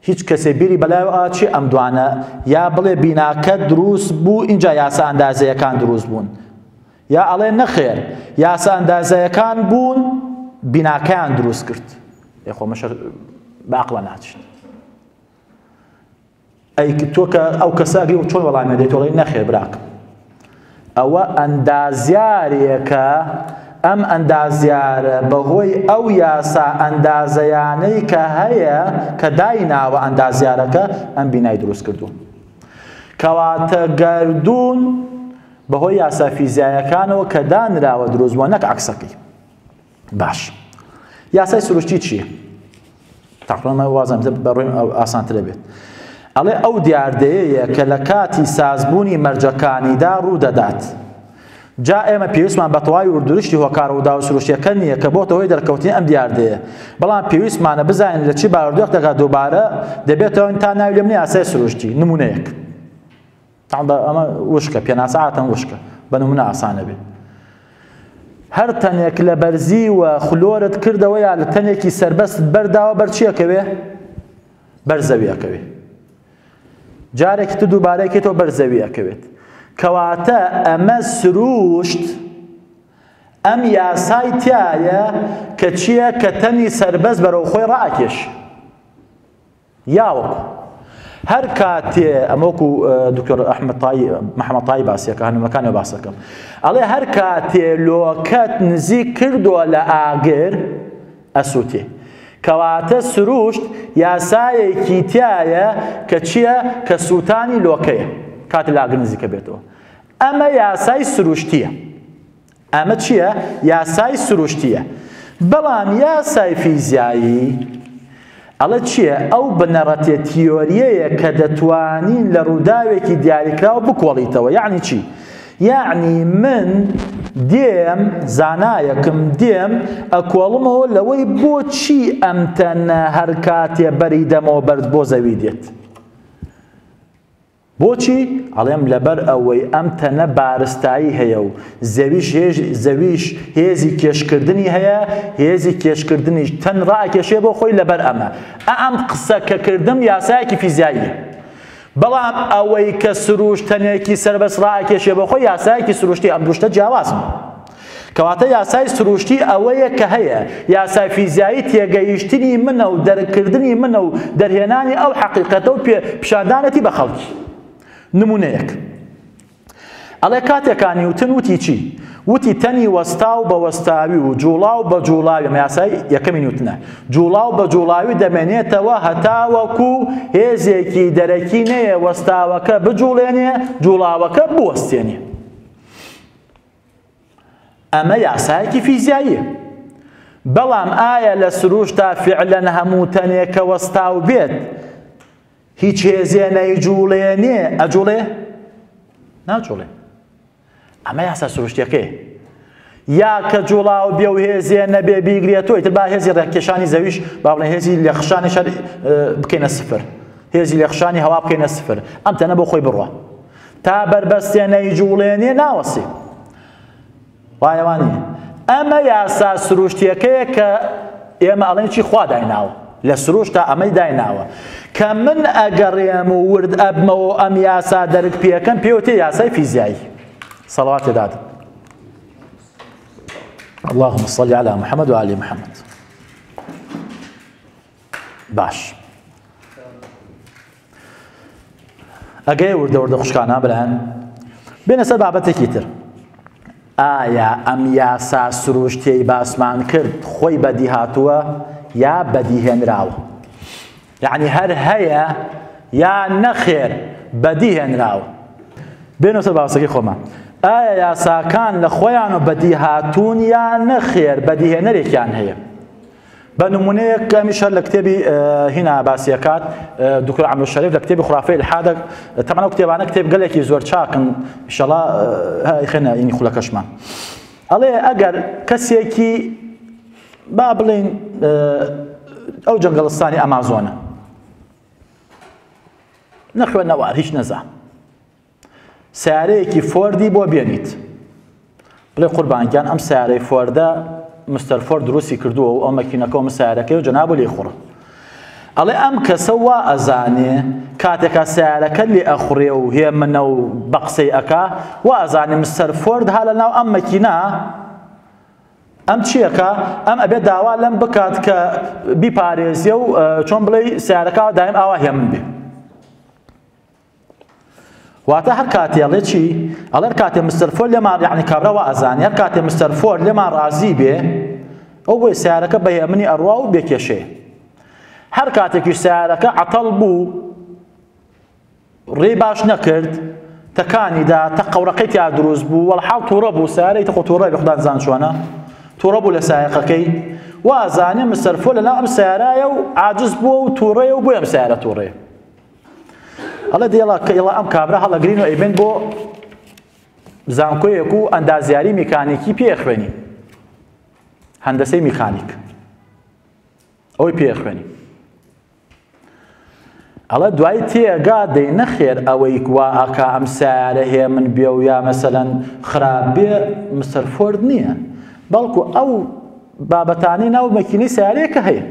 A: هیچ کەسێ بیری بەلایەوە چی ئەم دوانە یا بڵێ بیناکە دروست بوو اینجا یاسا ئەندازەیەکان دروست بوون، یا ئەڵێ نەخێر یاسا ئەندازەیەکان بوون بیناکەیان دروست کرد. خۆ مەشە بەعقڵە ناچێت. ئەی تۆ کە ئەو کەسە ئەگەی و چۆن وەڵامی دەیت وەڵێ نەخێر براکەم ئەوە ئەندازیارێکە، ئەم ئەندازیارە بەهۆی ئەو یاسا ئەندازەیانەی کە هەیە کە دایناوە ئەندازیارەکە ئەم بینای دروست کردو. کەواتە گەردوون بەهۆی یاسا فیزیاییەکانەوە کە دانراوە دروست بووە نەک عەکسەکەی. باش یاسای سروشتی چییە؟ تقریبا وازم بەڕووی ئاسانترە بێت. ئەڵێ ئەو دیاردەیەیە کە لە کاتی سازبوونی مەرجەکانیدا ڕوودەدات. جا ئێمە پێویستمان بە تەواوی وردوشتی هۆکار و داو سروشتیەکە نییە کە بۆتە هۆی دەرکەوتنی ئەم دیاردەیە، بەڵام پێویستمانە بزانین لە چی باوەڕدوێک دەکات دووبارە دەبێتەوە تا ناوی لێم نیە یاسای سروشتی نمونەیەک. ئەمە وشکە پێناسە عاتەن وشکە بە نمونە ئاسانە بێت. هەر تەنێک لە بەرزی و خلۆرت کردەوە یا لە تەنێکی سەربەست بەرداوە بەرچیەکەوێ بەرزەویەکەوێ، جارێکی تر دووبارەیەکێتەوە بەرزەویەکەوێت. کەواتە ئەمە سروشت ئەم یاسای تایە کە چییە کە تەنی سەربەست بەرەو خۆی ڕائەکێش. یاوەکو هەر کاتێ ئەمەوەکو دکتۆر محەممەد تای باسیەکە هەنومەکانی باسەکەم ئەڵێ هەر کاتێ لۆکەت نزیک کردووە لە ئاگر ئەسووتێ. کەواتە سروشت یاسایەکی تایە کە چییە کە سووتانی لۆکەیە کاتی لە ئاگر نزیکە بێتەوە. ئەمە یاسای سروشتیە. ئەمە چییە؟ یاسای سروشتیە. بەڵام یاسای فیزیایی ئەڵە چییە؟ ئەو بنەڕەتێ تیۆریەیە کە دەتوانین لە ڕووداوێکی دیاریکراوە بکۆڵیتەوە. یعنی چی؟ یعنی من دێم زانایەکم دێم ئەکۆڵمەوە لەوەی بۆچی ئەم تەنە هەر کاتێ بەری دەمەوە بەرز بۆ زەوی دێت. بۆچی؟ ئەڵێم لەبەر ئەوەی ئەم تەنە بارستایی هەیە و زەویش هێزی کێشکردنی هەیە، هێزی کێشکردنیش تەن ڕائەکێشێ بۆ خۆی لەبەر ئەمە. ئەم قسە کە کردم یاسایەکی فیزیاییە. بەڵام ئەوەی کە سروشت تەنێکی سەربەست ڕائەکێشێ بۆ خۆی یاسایەکی سروشتی ئەم دوشتە جیاوازن. کەواتە یاسای سروشتی ئەوەیە کە هەیە. یاسای فیزیایی تێگەیشتنی منە و دەرکردنی منە و دەرهێنانی ئەو حەقیقەتە و پیشاندانەتی بە خەڵکی. نمونەیەک ئەڵێ کاتێکانی وتن وتی چی؟ وتی تەنی وەستاو بە وەستاوی و جوڵاو بە جوڵاوی. ئەمە یاسای یەکەمی نیوتنە. جوڵاو بە جوڵاوی دەمێنێتەوە هەتاوەکو هێزێکی دەرەکی نەیە وەستاوەکە بجوڵێنێ جوڵاوەکە بوەستێنێ. ئەمە یاسایەکی فیزیاییە. بەڵام ئایا لە سروشتا فعلەن هەموو تەنێکە وەستاو بێت هیچ هێزێ نەیجوڵێنێ ئەجوڵێ؟ ناجوڵێ. ئەمە یاسا سروشتیەکەیە. یا کە جوڵاو بێ و هێزێ نەبێ بیگرێتەوە ئیتر با هێزی ڕێککێشانی زەویش با بڵێن هێزی لێخشانیش بکەینە سفر، هێزی لێخشانی هەوا بکەینە سفر، ئەم تەنە بۆ خۆی بڕوە تا بربەستێ نەیجوڵێنێ ناوەسی. وایەوانە ئەمە یاسا سروشتیەکەیە کە ئێمە ئەڵێن چی خوا دایناوە لە سروشتا ئەمەی دایناوە کە من ئەگەڕێم و ورد ئەبمەوە ئەم یاسا دەرک پێەکەم پێوتێ یاسای فیزیایی. صلوات داد. اللهم صل على محمد و آل محمد. باش ئەگەی وردە خوشکانە بڵێن بێنە سەر بابەتێکی تر. ئایا ئەم یاسا سروشتیەی باسمان کرد خۆی بەدی هاتووە یا بەدیهێنراوە؟ یعنی هەر هەیە یا نەخێر بەدیهێنراوە. بێنە سەر بابەتەکەی خۆمان. ئایا یاساکان لە خۆیان و بەدی هاتوون یا نەخێر بەدیهێنەرێکیان هەیە؟ بە نمونەیەک ئەمیشە لە کتێبی هینا باسیەکات دکتۆر عەبدولشەریف لە کتێبی خورافەی الحادە. تەمەنە ئەو کتێبانە کتێب گەلێکی زۆر چاکن ئینشەڵا خێنە ئینی خولەکەشمان. ئەڵێ ئەگەر کەسێکی با بڵێن ئەو جەنگەڵستانی ئەمازۆنە نەخوێنەوار هیچ نەزان سیارەیەکی فۆردی بۆ بێنیت بڵێ قوربانگیان ئەم سیارەی فۆردە مستەر فۆرد دروستی کردووە و ئەو مەکینەکە و سیارەکەی و جەنابە لێی خوڕە. ئەڵێ ئەم کەسە وا ئەزانێ کاتێکا سیارەکە لێ ئەخوڕێ و هێمنە و بە قسەی ئەکا وا ئەزانێ مستەر فۆرد ها لە ناو ئەم مەکینە ئەم چیەکە؟ ئەم ئەبێ داوا لەم بکات کە بیپارێزیە و چۆن بڵێ سیارەکە دایم ئاوا هێمن بێ. واتە هەر کاتێ ئەڵێ چی؟ ئەڵێ هەر کاتێ مستەر فۆرد لێمان یعنی کابراوە ئەزانێ هەر کاتێ مستەر فۆرد لێمان ڕازی بێ ئەو بۆی سیارەکە بە هێمنی ئەڕوا و بێکێشەیە. هەر کاتێکی سیارەکە عەتەڵ بوو ڕێی باش نەکرد تەکانیدا تە قەورەقەی یا دروست بوو وەڵحاڵ تووڕە بوو سارەی تەخۆ تووڕە بخدان زان چۆنە تووڕە بوو لە سایقەکەی وازانێ مستەرفۆ لەناو ئەم سیارایە و عاجز بووە و تووڕەیە و بۆ ئەم سیارە تووڕەیە ئەڵێ دێڵە ئەم کابرا هەڵەگرین و ئەیبێن بۆ زانکۆیەک و ئەندازیاری میکانیکی پێخوێنی هەندەسەی میکانیک ئەوەی پێخوێنی ئەڵە دوای تێگا دەی نەخێر ئەوەی وا ئاکا ئەم سیارە هەیە من بێ و یا مەسەلەن خراپ بێ مستەر فۆرد نییە بەڵکو ئەو بابەتانی ناو مەکینەی سیارەیەکە هەیە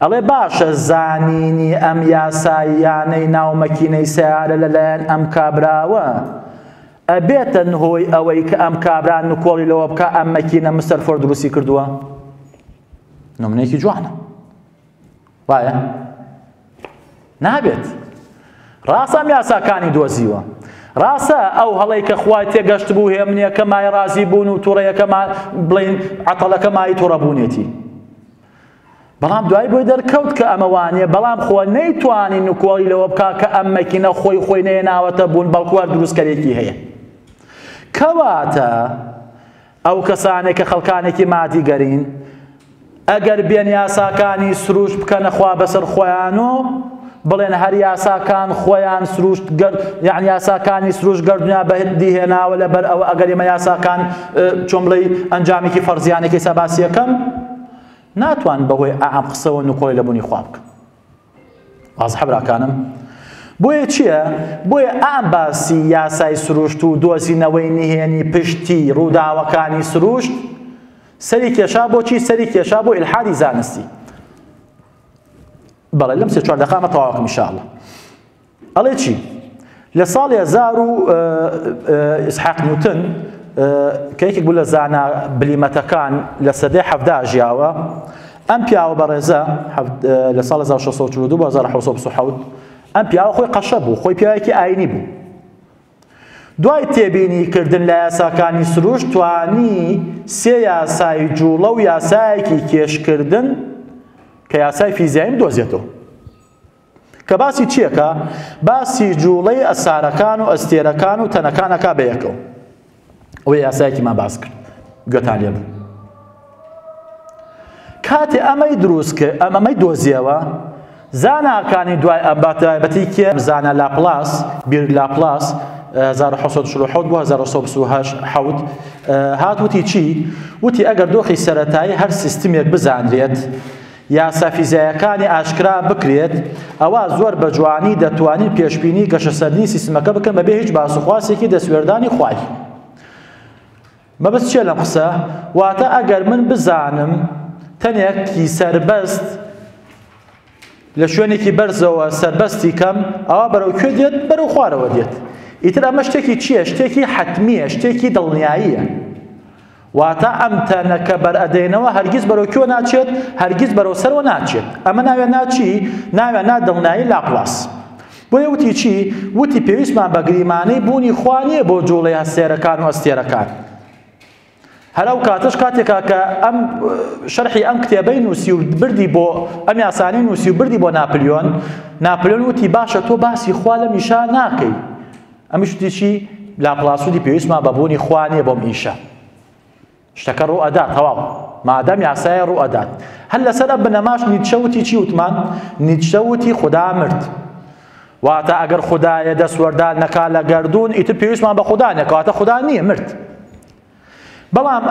A: ئەڵێ باشە زانینی ئەم یاساییانەی ناو مەکینەی سیارە لەلایەن ئەم کابراوە ئەبێتە هۆی ئەوەی کە ئەم کابران نکۆڵی لەوە بکە ئەم مەکینە مستەر فۆرد دروستی کردووە نمونەیەکی جوانە وایە نابێت ڕاستە ئەم یاساکانی دۆزیوە ڕاستە ئەو هەڵەی کە خوای تێگەشت بوو هێمنیە کە مای ڕازی بوون و تووڕەیەکە بڵین عەتەڵەکە مای تووڕە بوونێتی بەڵام دوای بۆی دەرکەوت کە ئەمەوانێ بەڵام خۆ نەیتوانی نکۆڵی لەوە بکا کە ئەم مەکینە خۆی نەهێناوەتە بوون بەڵکووە دروستکەرێکی هەیە کەواتە ئەو کەسانێک کە خەڵکانێکی مادی گەرین ئەگەر بێن یاساکانی سروشت بکەنە خوا بەسەر خۆیان و بڵێن هەر یاساکان خۆیان سروشت یعنی یاساکانی سروشت گەردونیا بەهێندی هێناوە لەبەر ئەوە ئەگەر ئێمە یاساکان چۆن بڵێ ئەنجامێکی فەرزیانێکی سەباسی یەکەم ناتوان بەهۆی ئەم قسەوە نکۆڵی لەبوونی خوا بکەن وازح براکانم بۆیە چییە؟ بۆیە ئەم باسی یاسای سروشت و دۆزینەوەی نهێنی پشتی ڕووداوەکانی سروشت سەری کێشا بۆچی سەری کێشا بۆ ئیلحادی زانستی بەڵێ لەم سێ چوار دەقامە تەواوکەم ئینشاءڵڵا ئەڵێ چی؟ لە ساڵی 1000 ئیسحاق نیوتن کە یەکێک بوو لە زانە بلیمەتەکان لە سەدەی 17 ژیاوە ئەم پیاوە بەڕێزە لە ساڵ 1642 بۆ 1727 ئەم پیاوە خۆی قەشە بوو خۆی پیاوێکی ئاینی بوو دوای تێبینی کردن لە یاساکانی سروشت توانی سێ یاسای جوڵە و یاسایەکی کێشکردن کە یاسای فیزیایی دۆزێتەوە کە باسی چیەکە؟ باسی جوڵەی ئەسارەکان و ئەستێرەکان و تەنەکانەکە بە یەکەوە ئەوە یاسایەکیمان باس کرد گوێتان لێ بوو کاتێ ئەمەی دروست کرد ئەمەی دۆزیەوە زاناکانی دوای ئەم باتایبەتی کێ زانە لاپلاس بیر لاپلاس 1647 بۆ 1928 هات وتی چی؟ وتی ئەگەر دۆخی سەرەتایی هەر سیستمێک بزانرێت یاسا فیزیایەکانی ئاشکرا بکرێت ئەوە زۆر بە جوانی دەتوانین پێشبینی گەشەسەردنی سیستمەکە بکەن بەبێ هیچ باسوخواسێکی دەسوێردانی خوای مەبەست چیە لەم قسە؟ واتە ئەگەر من بزانم تەنێکی سەربەست لە شوێنێکی بەرزەوە سەربەستی کەم ئەوە بەرەو کوێ دێت؟ بەرەو خوارەوە دێت ئیتر ئەمە شتێکی چییە؟ شتێکی حەتمیە شتێکی دڵنیاییە واتە ئەم تەنەکە بەرئەدەینەوە هەرگیز بەرەو کوێ ناچێت هەرگیز بەرەو سەرەوە ناچێت ئەمە ناوێ ناچی ناوێ نا دڵنیایی لاپلاس بۆیە وتی چی؟ وتی پێویستمان بە گریمانەی بوونی خوا نییە بۆ جوڵەی هەستێرەکان و ئەستێرەکان هەر ئەو کاتەش کاتێکا کە ئەم شەرحی ئەم کتێبەی نووسی و بردی بۆ ئەم یاسانەی نووسی و بردی بۆ ناپلیۆن وتی باشە تۆ باسی خوا لەم ئیشا ناکەی ئەمیش وتی چی؟ لاپلاس وتی پێویستمان بە بوونی خوا نییە بۆم ئیشە شتەکە ڕوو ئەدات تەواو مادەم یاسایە ڕوو ئەدات هەر لەسەر ئەم بنەماش نیتشە وتی چی وتمان؟ نیتشە وتی خوددا مرد واتە ئەگەر خودایە دەسوەردان نەکا لە گەردوون ئیتر پێویستمان بە خوددا نییە کەواتە خوددا نییە مرد بەڵام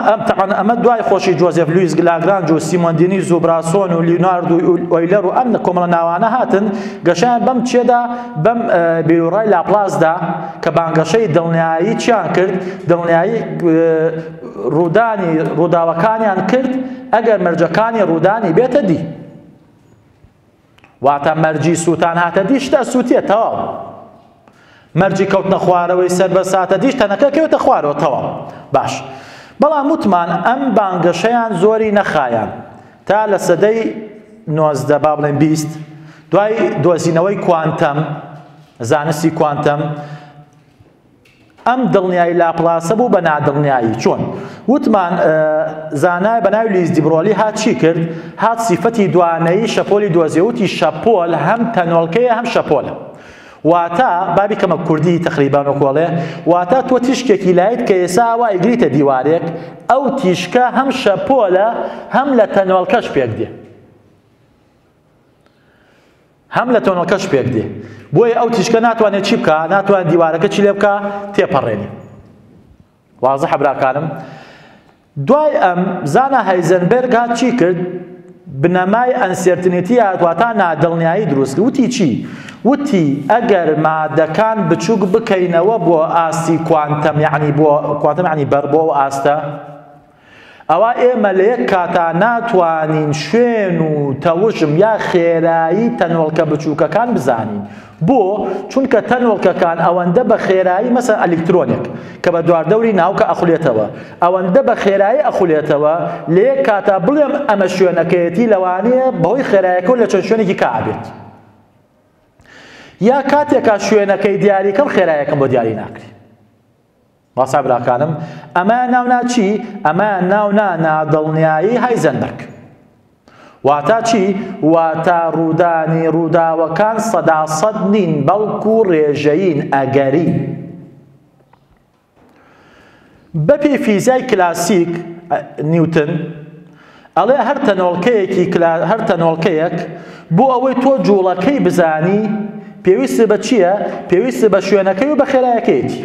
A: ئەمە دوای خۆشی جۆزێف لویس لاگرانج و سیمۆن دینیز و براسۆن و لیۆناردو ئۆیلەر و ئەم کۆمەڵە ناوانە هاتن گەشیان بەم چێدا بەم بیرۆڕای لاپلاسدا کە بانگەشەی دڵنیایی چیان کرد؟ دڵنیایی ڕووداوەکانیان کرد ئەگەر مەرجەکانی ڕوودانی بێتە دی واتە مەرجی سووتان هاتە دی شتە سووتیە تەواو مەرجی کەوتنە خوارەوەی سەربەست هاتە دی شتەنەکە کەوتە خوارەوە تەواو باش بەڵام وتمان ئەم بانگەشەیان زۆری نەخایان تا لە سەدەی 19 با بڵێن 20 دوای دۆزینەوەی کوانتەم زانستی کوانتەم ئەم دڵنیایی لاپلاسە بوو بە نادڵنیایی چۆن؟ وتمان زانای بە ناوی لیز دیبرۆلی هات چی کرد؟ هات سیفەتی دوانەیی شەپۆلی دۆزیە وتی شەپۆل هەم تەنۆڵکەیە هەم شەپۆلە واتا بابی کەمە کوردی تقریبان وەکوڵێ واتا تۆ تیشکێکی لایت کە ئێسا وای گریتە دیوارێک ئەو تیشکە هەم شەپۆلە هەم لە تەنۆڵکەش پێک دێ هەم لە تەنۆڵکەش پێک دێ بۆیە ئەو تیشکە ناتوانێت چی بکە ناتوانێت دیوارەکە چی لێ بکە تێپەڕێنی وازەحە براکانم دوای ئەم زانا هایزنبەرگ هات چی کرد بنەمای ئەنسێرتنێتی هاتواتە نادڵنیایی دروست کرد وتی چی وتی ئەگەر مادەکان بچووک بکەینەوە بۆ ئاستی کوانتەم یعنی بۆ کوانتەم یعنی بەر بۆ ئەو ئاستە ئەوە ئێمە لە یەک کاتا ناتوانین شوێن و تەوژم یا خێرایی تەنۆڵکە بچووکەکان بزانین بۆ چونکە تەنۆڵکەکان ئەوەندە بە خێرایی مەسەن ئەلکترۆنێک کە بە دواردەوری ناوکە ئەخولێتەوە ئەوەندە بە خێرایی ئەخولێتەوە لە یەک کاتا بڵێم ئەمە شوێنەکەیەتی لەوانەیە بەهۆی خێراییەکە لە چەند شوێنێکی کابێت یا کاتێکا شوێنەکەی دیاریکەم خێراییەکەم بۆ دیاری ناکری واسا براکانم ئەمە ناونا چی ئەمە ناونا نادڵنیایی هایزنبەرگ واتا چی واتا ڕوودانی ڕووداوەکان سەداسەد نین بەڵکو ڕێژەین ئەگەری بەپێی فیزیای کلاسیک نیوتن ئەڵێ هەر تەنۆڵکەیەک بۆ ئەوەی تۆ جوڵەکەی بزانی پێویستە بە چییە پێویستە بە شوێنەکەی و بە خێراییەکەیەتی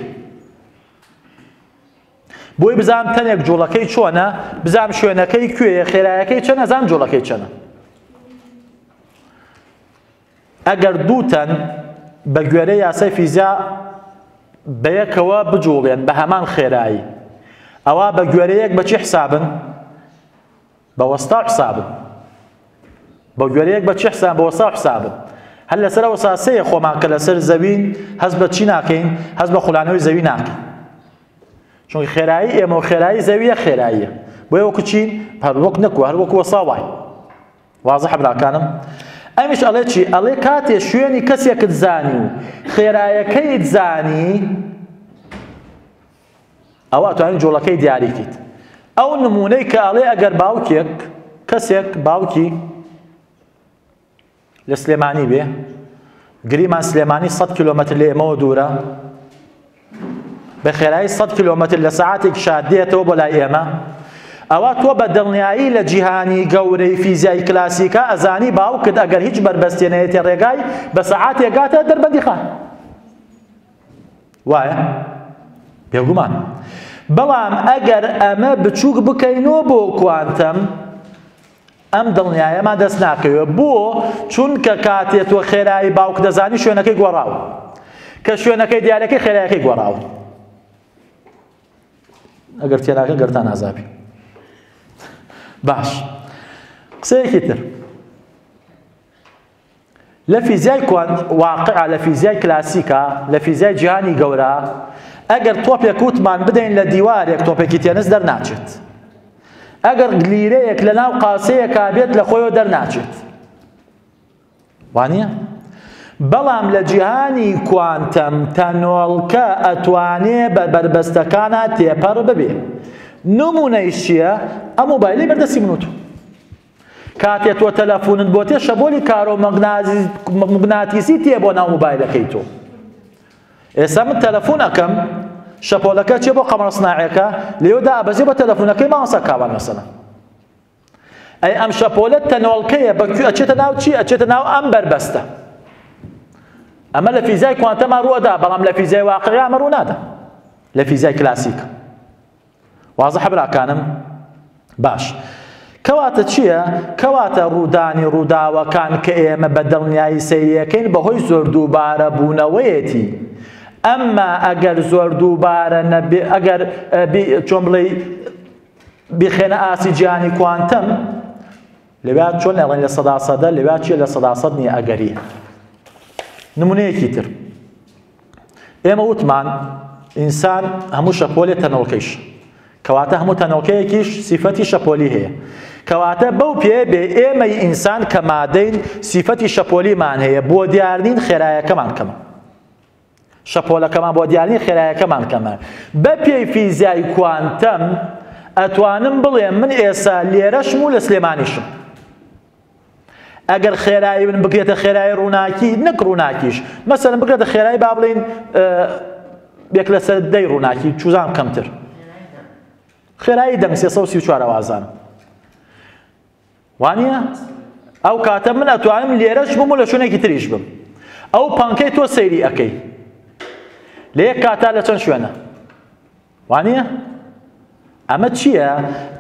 A: بۆی بزانم تەنێک جوڵەکەی چۆنە بزانم شوێنەکەی کوێیە خێراییەکەی چەنە زانم جوڵەکەی چەنە ئەگەر دوو تەن بە گوێرەی یاسای فیزیا بەیەکەوە بجوڵێن بە هەمان خێرایی ئەوە بە گوێرەیەک بەچی حسابن بە وەستا حسابن بە گوێرەیەک بەچی حساب بە وەستا حسابن هەر لەسەر وەساسەیە خۆمان کە لەسەر زەوین هەست بە چی ناکەین هەست بە خولانەوەی زەوی ناکەین چونکە خێرایی ئێمە و خێرایی زەویە خێراییە بۆیە وەکو چی هەر وەک نەکوە هەر وەکو وەسا وای وازەحە براکانم ئەمیش ئەڵێ چی ئەڵێ کاتێ شوێنی کەسێکت زانی و خێراییەکەیت زانی ئەوە ئەتوانین جوڵەکەی دیاریکەیت ئەو نمونەی کە ئەڵێ ئەگەر باوکێک کەسێک باوکی لە سلێمانی بێ گریمان سلێمانی 100 کیلۆمەتر لە ئێمەوە دوورە بە خێرایی 100 کیلۆمەتر لە سەعاتێک شاد دێتەوە بۆ لای ئێمە ئەوە تۆ بە دڵنیایی لە جیهانی گەورەی فیزیای کلاسیکە ئەزانی باوکت ئەگەر هیچ بەربەستێنەیەتی ڕێگای بە سەعاتێک گاتە دەربەندی خان وایە بێگومان بەڵام ئەگەر ئەمە بچووک بکەینەوە بۆ کوانتەم ئەم دڵنیایەمان دەست ناکەوێت بۆ چونکە کاتێ تۆ خێرایی باوک دەزانی شوێنەکەی گۆڕاوە کە شوێنەکەی دیارەکەی خێراییەکەی گۆڕاوە ئەگەر تێناکە گەرتان ئازابی باش قسەیەکی تر لە فیزیای واقعە لە فیزیای کلاسیکە لە فیزیای جیهانی گەورە ئەگەر تۆپێک وتمان بدەین لە دیوارێک تۆپێکی تێنس دەرناچێت ئەگەر گلیرەیەک لە ناو قاسەیەکا بێت لە خۆیەوە دەرناچێت وانییە بەڵام لە جیهانی کوانتەم تەنۆڵکە ئەتوانێ بە بربەستەکانە تێپەڕ ببێ نمونەیش چییە ئەم مۆبایلەی بەردەستی من و تۆ کاتێ تۆ تەلەفۆنت بۆ تێ شەبۆلی کارۆمەغناتیسی تێ بۆ ناو مۆبایلەکەی تۆ ئێستا من تەلەفۆن ئەەکەم شەپۆلەکە چێ بۆ قەمەرسناعەکە لێوەدا ئەبەزێ بە تەلەفۆنەکەی ماوەسە کاوان مەسەلە ئەی ئەم شەپۆلە تەنۆڵکەیە بەکوێ ئەچێتە ناو چی ئەچێتە ناو ئەم بەربەستە ئەمە لە فیزیای کوانتەما ڕووەدا بەڵام لە فیزیای واقعی ئەمە ڕوو نادا لە فیزیای کلاسیک وازەحە براکانم باش کەواتە چییە کەواتە ڕوودانی ڕووداوەکان کە ئێمە بە دڵنیایی سەیریەکەین بەهۆی زۆر دووبارە بوونەوەیەتی ئەمما ئەگەر زۆر دووبارە نەبێ ئەگەر چۆن بڵێ بخێنە ئاسی جیهانی کوانتەم لەوێ چۆن ئەڵێن لە سەداسەدە لەوێ چیە لە سەداسەد نییە ئەگەریە نمونەیەکی تر ئێمە وتمان ئینسان هەموو شەپۆلێ تەنۆڵکەیش کەواتە هەموو تەنۆڵکەیەکیش سیفەتی شەپۆلی هەیە کەواتە بەو پێ بێ ئێمەی ئینسان کە مادەین سیفەتی شەپۆلیمان هەیە بۆ دیارنین خێراییەکەمان کەمە شەپۆلەکەمان بۆ دیارنین خێراییەکەمان کەمە بە پێی فیزیای کوانتەم ئەتوانم بڵێم من ئێستا لێرەشم و لە سلێمانیشم ئەگەر خێرایی من بگرێتە خێرایی ڕووناکی نەک ڕووناکیش مەسەلەن بگرێتە خێرایی با بڵێن یەک لە سەر 10 ڕووناکی چوزان کەمتر خێرایی دەنگ 334 ئەوازان وانە ئەو کاتە من ئەتوانم لێرەش بم و لە شوێنێکی تریش بم ئەو پانکەی تۆ سەیری ئەەکەی لە یەک کاتا لە چەند شوێنە وانە ئەمە چییە؟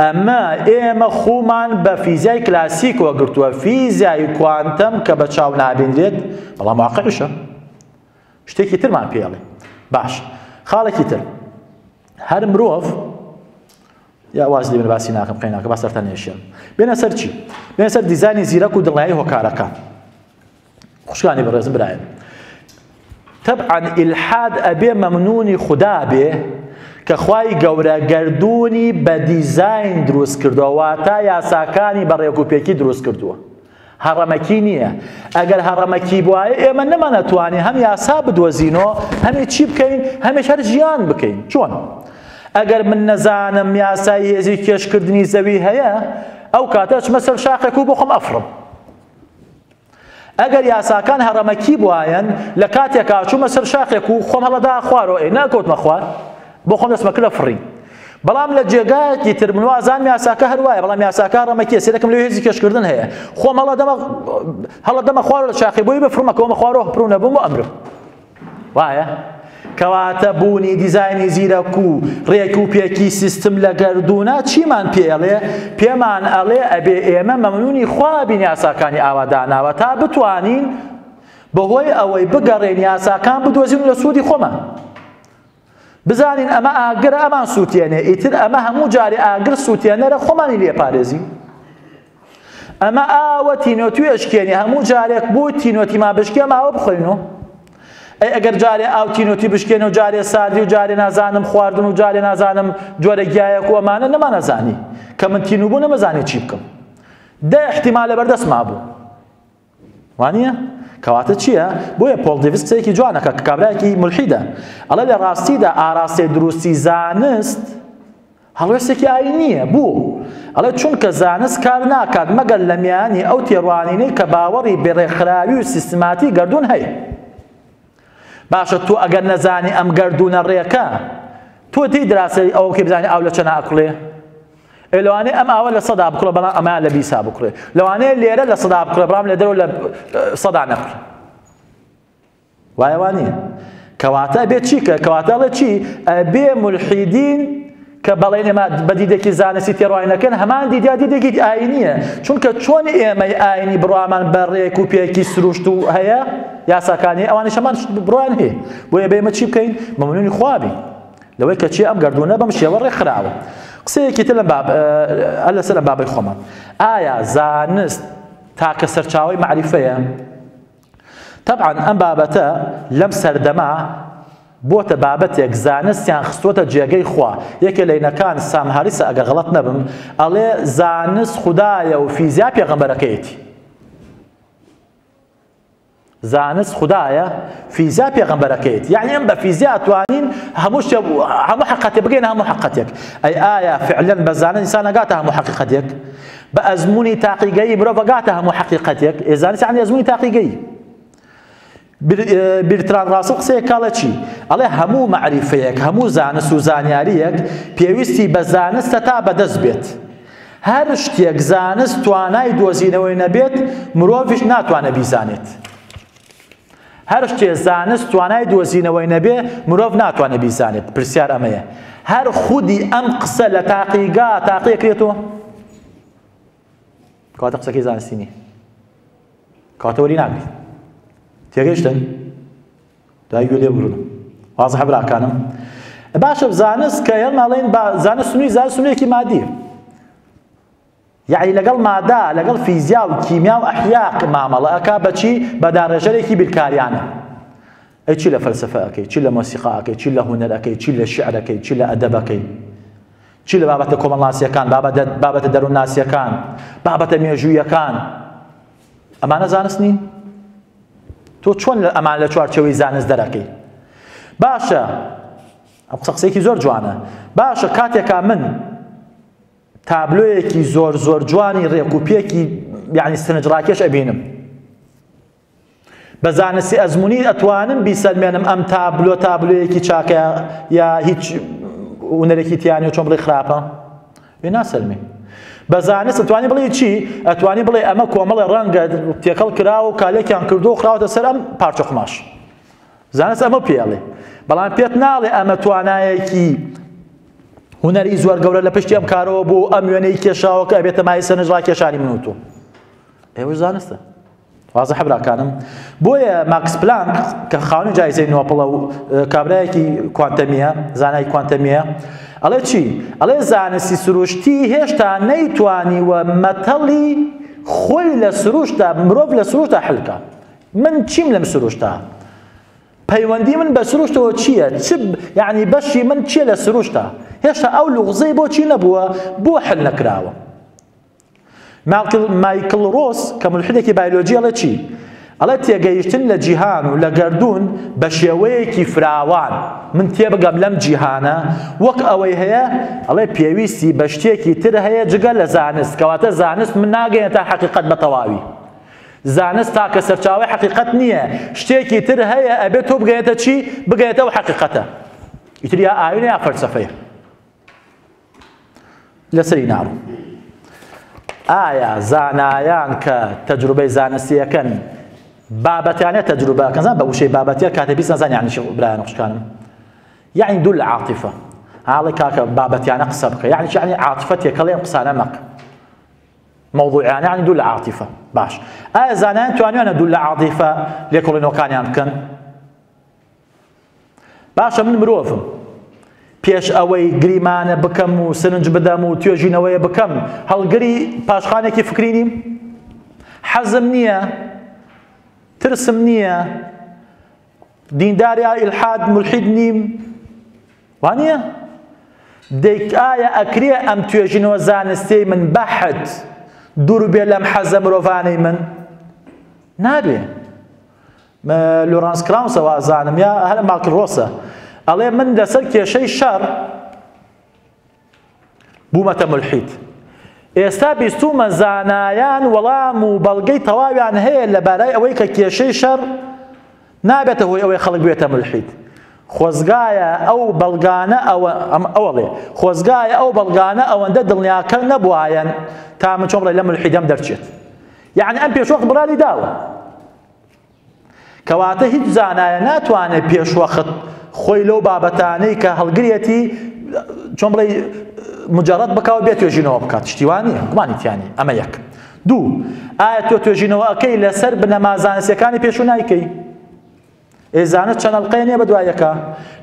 A: ئەمە ئێمە خۆمان بە فیزیای کلاسیکەوە گرتووە فیزیای کوانتەم کە بە چاو نابینرێت بەڵام واقعیشە شتێکی ترمان پێڵێ باش خاڵێکی تر هەر مرۆڤ یا واز لێ من باسی ناکەم قەیناکە با سەرتا نێشێن بێنە سەر چی؟ بێنە سەر دیزانی زیرەک و دڵنیایی هۆکارەکان خوشکانی بەڕێزم برایە طبعا ئیلحاد ئەبێ مەمنونی خودا بێ کە خوای گەورە گەردوونی بە دیزاین دروست کردووە واتە یاساکانی بە ڕێکوپێکی دروست کردووە هەڕەمەکی نییە ئەگەر هەڕەمەکی بوایە ئێمە نەمانەتوانین هەم یاسا بدۆزینەوە هەمی چی بکەین هەمیش هەر ژیان بکەین چۆن؟ ئەگەر من نەزانم یاسای هێزی کێشکردنی زەوی هەیە ئەو کاتە چمە سەر شاقێک و بۆ خۆم ئەفڕم ئەگەر یاساکان هەڕەمەکی بوایەن لە کاتێکا چوومە سەر شاقێک و خۆم هەڵەدا خوارەوە ناکەوتمە خوار بۆ خۆم دەستمە کردە فڕی بەڵام لە جێگایەکی تر من وازانم یاساکە هەروایە بەڵام یاساکە هەڕەمەکیە سێرەکەم لێ هێزی کێشکردن هەیە خۆم هەڵەدەمە خوارەوە لە شاقی بۆی بفڕمەکەومە خوارەوە پڕوو نەبووم و ئەمرم وایە کەواتە بوونی دیزاینی زیرەک و ڕێک و پێکی سیستم لە گەردوونە چیمان پێڵێ پێمان ئەڵێ ئەبێ ئێمە مەمنونی خوا بین یاساکانی ئاواداناوە تا بتوانین بەهۆی ئەوەی بگەڕێن یاساکان بدۆزین لە سوودی خۆمان بزانین ئەمە ئاگرە ئەمان سووتێنێ ئیتر ئەمە هەموو جارێ ئاگر سووتێنەرە خۆمانی لێپارێزین ئەمە ئاوە تینۆتوی ئەشکێنی هەموو جارێک بوو تینۆتی ما بشکێم ئاوە بخۆینەوە ئەگەر جارێ ئاو تینۆتی بشکێنە و جارێ ساردی و جارێ نازانم خواردن و جارێ نازانم جۆرە گیایەک و ئەمانە نەمانەزانی کە من تینو بوو نەمەزانێ چی بکەم دە احتیمال لەبەردەست مابوو وانە؟ کەواتە چییە؟ بۆیە پۆڵ دێڤیس قسەیەکی جوانەکە کە کابرایەکی مولحیدە ئەڵێ لە ڕاستیدا ئاراستەی دروستی زانست هەڵوێستێکی ئاینییە بوو ئەڵێ چونکە زانست کار ناکات مەگەر لە میانی ئەو تێڕوانینەی کە باوەڕی بێڕێکخراوی و سیستماتی گەردوون هەیە باشە تۆ ئەگەر نەزانی ئەم گەردوونە ڕێکە تۆ دەی دراسی ئەوە کە بزانانی ئاو لە چەند ئاکڵێ لەوانەیە ئەم ئاوە لە 100 بکڕێ بەڵام ئەمە لە 20 بکڕێ لەوانەیە لێرە لە 100 بکڕێ بەڵام لە دەرەوە لە 100 نەبکڕێ وایە وانە کەواتە ئەبێ چی کە کەواتە ئەڵێ چی ئەبێ مولحیدین کە بەڵێن ئێمە بە دیدێکی زانستی تێڕوانینەکەن هەمان دیدێکی ئاینیە چونکە چۆن ئێمەی ئاینی بڕوامان بە ڕێک و پێکی سروشت و هەیە یاساکانی ئەوانش هەمان بڕوان هەیە بۆیە ئەبێ ئێمە چی بکەین مەمنونی خوا بین لەوەی کە چی ئەم گەردوونە بەم شێوە ڕێکخراوە قسەیەکی تر لەسەر لەم بابەی خۆمان ئایا زانست تاکە سەرچاوەی معریفەیە؟ طبعا ئەم بابەتە لەم سەردەما بۆتە بابەتێک زانستیان خستوەتە جێگەی خوا یەکێ لەینەکان سام هاریسە ئەگەر غەڵەت نەبم ئەڵێ زانست خودایە و فیزیا پێغەمبەرەکەیەتی زانست خودایە فیزیا پێغەمبەرەکەیەتی یعنی ئەم بە فیزیا ئەتوانین هەموو حەقیقەتێک بگەین هەموو حەقیقەتێک ئایا فعلەن بە زانست ئینسان ئەگاتە هەموو حەقیقەتێک بە ئەزموونی تاقیگەیی مرۆڤ ئەگاتە هەموو حەقیقەتێک زانست یعنی ئەزموونی تاقیگەیی برتراند راسل قسەیەک کاڵە چی؟ ئەڵێ هەموو معریفەیەک هەموو زانست و زانیاریەک پێویستی بە زانستە تا بەدەست بێت هەر شتێک زانست توانای دۆزینەوەی نەبێت مرۆڤیش ناتوانە بیزانێت هەر شتێک زانست توانای دۆزینەوەی نەبێ مرۆڤ ناتوانە بیزانێت پرسیار ئەمەیە هەر خودی ئەم قسە لە تاقیەکرێتەوە کەواتە قسەکەی زانستی نییە کەواتە وەری ناگریت تێگەیشتن دوای گوێ لێ بڕون وازە براکانم باشە زانست کە هێڵماڵێن زانست سنووی زانست سنوویەکی مادیە یعنی لەگەڵ مادا لەگەڵ فیزیا و کیمیا و ئەحیاق مامەڵە ئەکا بەچی بە داڕێژەرێکی بیرکاریانە ئەی چی لە فەلسەفە ئەەکەی چی لە مۆسیقا ئەەکەی چی لە هونەر ئەەکەی چی لە شیعرەکەی چی لە ئەدەبەکەی چی لە بابەتە کۆمەڵناسیەکان بابەتە دەروونناسیەکان بابەتە مێژوویەکان ئەمانە زانست نین تۆ چۆن ئەمان لە چوارچێوەی زانست دەرەکەی باشە ئەم قسەیەکی زۆر جوانە باشە کاتێکا من تابلۆیەکی زۆر جوانی ڕێکوپێکی يعني سنجڕاکێش ئەبینم بە زانستی ئەزموونی ئەتوانم بیسەلمێنم ئەم تابلۆیەکی چاکە یا هیچ ونەرێکی تیانی و چۆن بڵێ خراپە وێ ناسەلمێ بە زانست ئەتوانی بڵێ چی ئەتوانی بڵێ ئەمە کۆمەڵی ڕەنگە تێکەڵ کراوە و کالێکیان کردو و خراوەتە سەر ئەم پارچە قماش زانست ئەمە پێڵێ بەڵام پێت ناڵێ ئەمە توانایەکی هونەری زۆر گەورە لە پشتی ئەم کارەوە بۆ ئەم وێنەی کێشاوە کە ئەبێتە مای سەرنج ڕاکێشانی من و تۆ ئێوەش زانستە وازە حەبراکانم بۆیە ماکس پلانک کە خاوەنی جایزەی نۆبڵە و کابرایەکی کوانتەمیە زانای کوانتەمیە ئەڵێ چی ئەڵێ زانستی سروشتی هێشتا نەیتوانیوە مەتەڵی خۆی لە سروشتا مرۆڤ لە سروشتا حلکە من چیم لەم سروشتا پەیوەندی من بە سروشتەوە چییە یعنی بەشی من چییە لە سروشتا هێشتا ئەو لوغزەی بۆچی نەبووە بۆ حل نەکراوە مایکل ڕۆس کە ملحدێکی بایۆلۆجی ئەڵێ چی ئەڵێ تێگەیشتن لە جیهان و لە گەردوون بە شێوەیەکی فراوان من تێبگەم لەم جیهانە وەک ئەوەی هەیە ئەڵێ پێویستی بە شتێکی تر هەیە جگە لە زانست کەواتە زانست من ناگەێنێتە حەقیقەت بە تەواوی زانست تاکە سەرچاوەی حەقیقەت نییە شتێکی تر هەیە ئەبێت تۆ بگەێتە چی بگەێتەوە حەقیقەتە ئیتر یا ئاوینە یا فەلسەفەیە لەسەری ناڕوو ئایا زانایان کە تەجروبەی زانستیەکەن بابەتیانە تەجروبەکەن زان بە وشەی بابەتیە کاتێ بیست نەزان یعنی چی برایان خوشکانم یعنی دوو لە عاتیفە هاڵی کاکە بابەتیانە قسە بکە یعنی چی یعنی عاتیفە تێکەڵێن قسانە مەکە موضوعیان یعنی دوو لە عاتیفە باش ئایا زانایان توانیوانە دوو لە عاتیفە لێکۆڵینەوەکانیان بکەن باشە من مرۆڤم پێش ئەوەی گریمانە بکەم و سرنج بدەم و توێژینەوەیە بکەم هەڵگری پاشخانێکی فکری نیم حەزم نییە ترسم نییە دینداریا ئیلحاد ملحید نیم وانییە دەیک ئایا ئەکرێ ئەم توێژینەوە زانستەی من بەحت دوور بێ لەم حەزە مرۆڤانەی من نابێ لۆرانس کراوسەوە ئازانم یا هەر ماکل ڕۆسە ئەڵێ من لەسەر کێشەی شەڕ بوومەتە ملحید ئێستا بیستومە زانایان وەڵام و بەڵگەی تەواویان هەیە لەبارەی ئەوەی کە کێشەی شەڕ نابێتە هۆی ئەوەی خەڵک بێتە ملحید خۆزگایە ئەو بەڵگانە ئەوەڵێ خۆزگایە ئەو بەڵگانە ئەوەندە دڵنیاکە نەبوایەن تا من چۆن بڵێ لە ملحیدەم دەرچێت یعنی ئەم پێشوەخت بڕانی داوە کەواتە هیچ زانایە ناتوانێت پێشوەخت خۆی لەو بابەتانەی کە هەڵگرێتی چۆن بڵێ مجرد بکاو بێت توێژینەوە بکات شتیوان نییە گومانی تیانی ئەمە یەک دوو ئایا تۆ توێژینەوە ئەەکەی لەسەر بنەما زانستیەکانی پێشوو نایکەی ئێزانت چەند هەڵقەیە نییە بەدوایەکە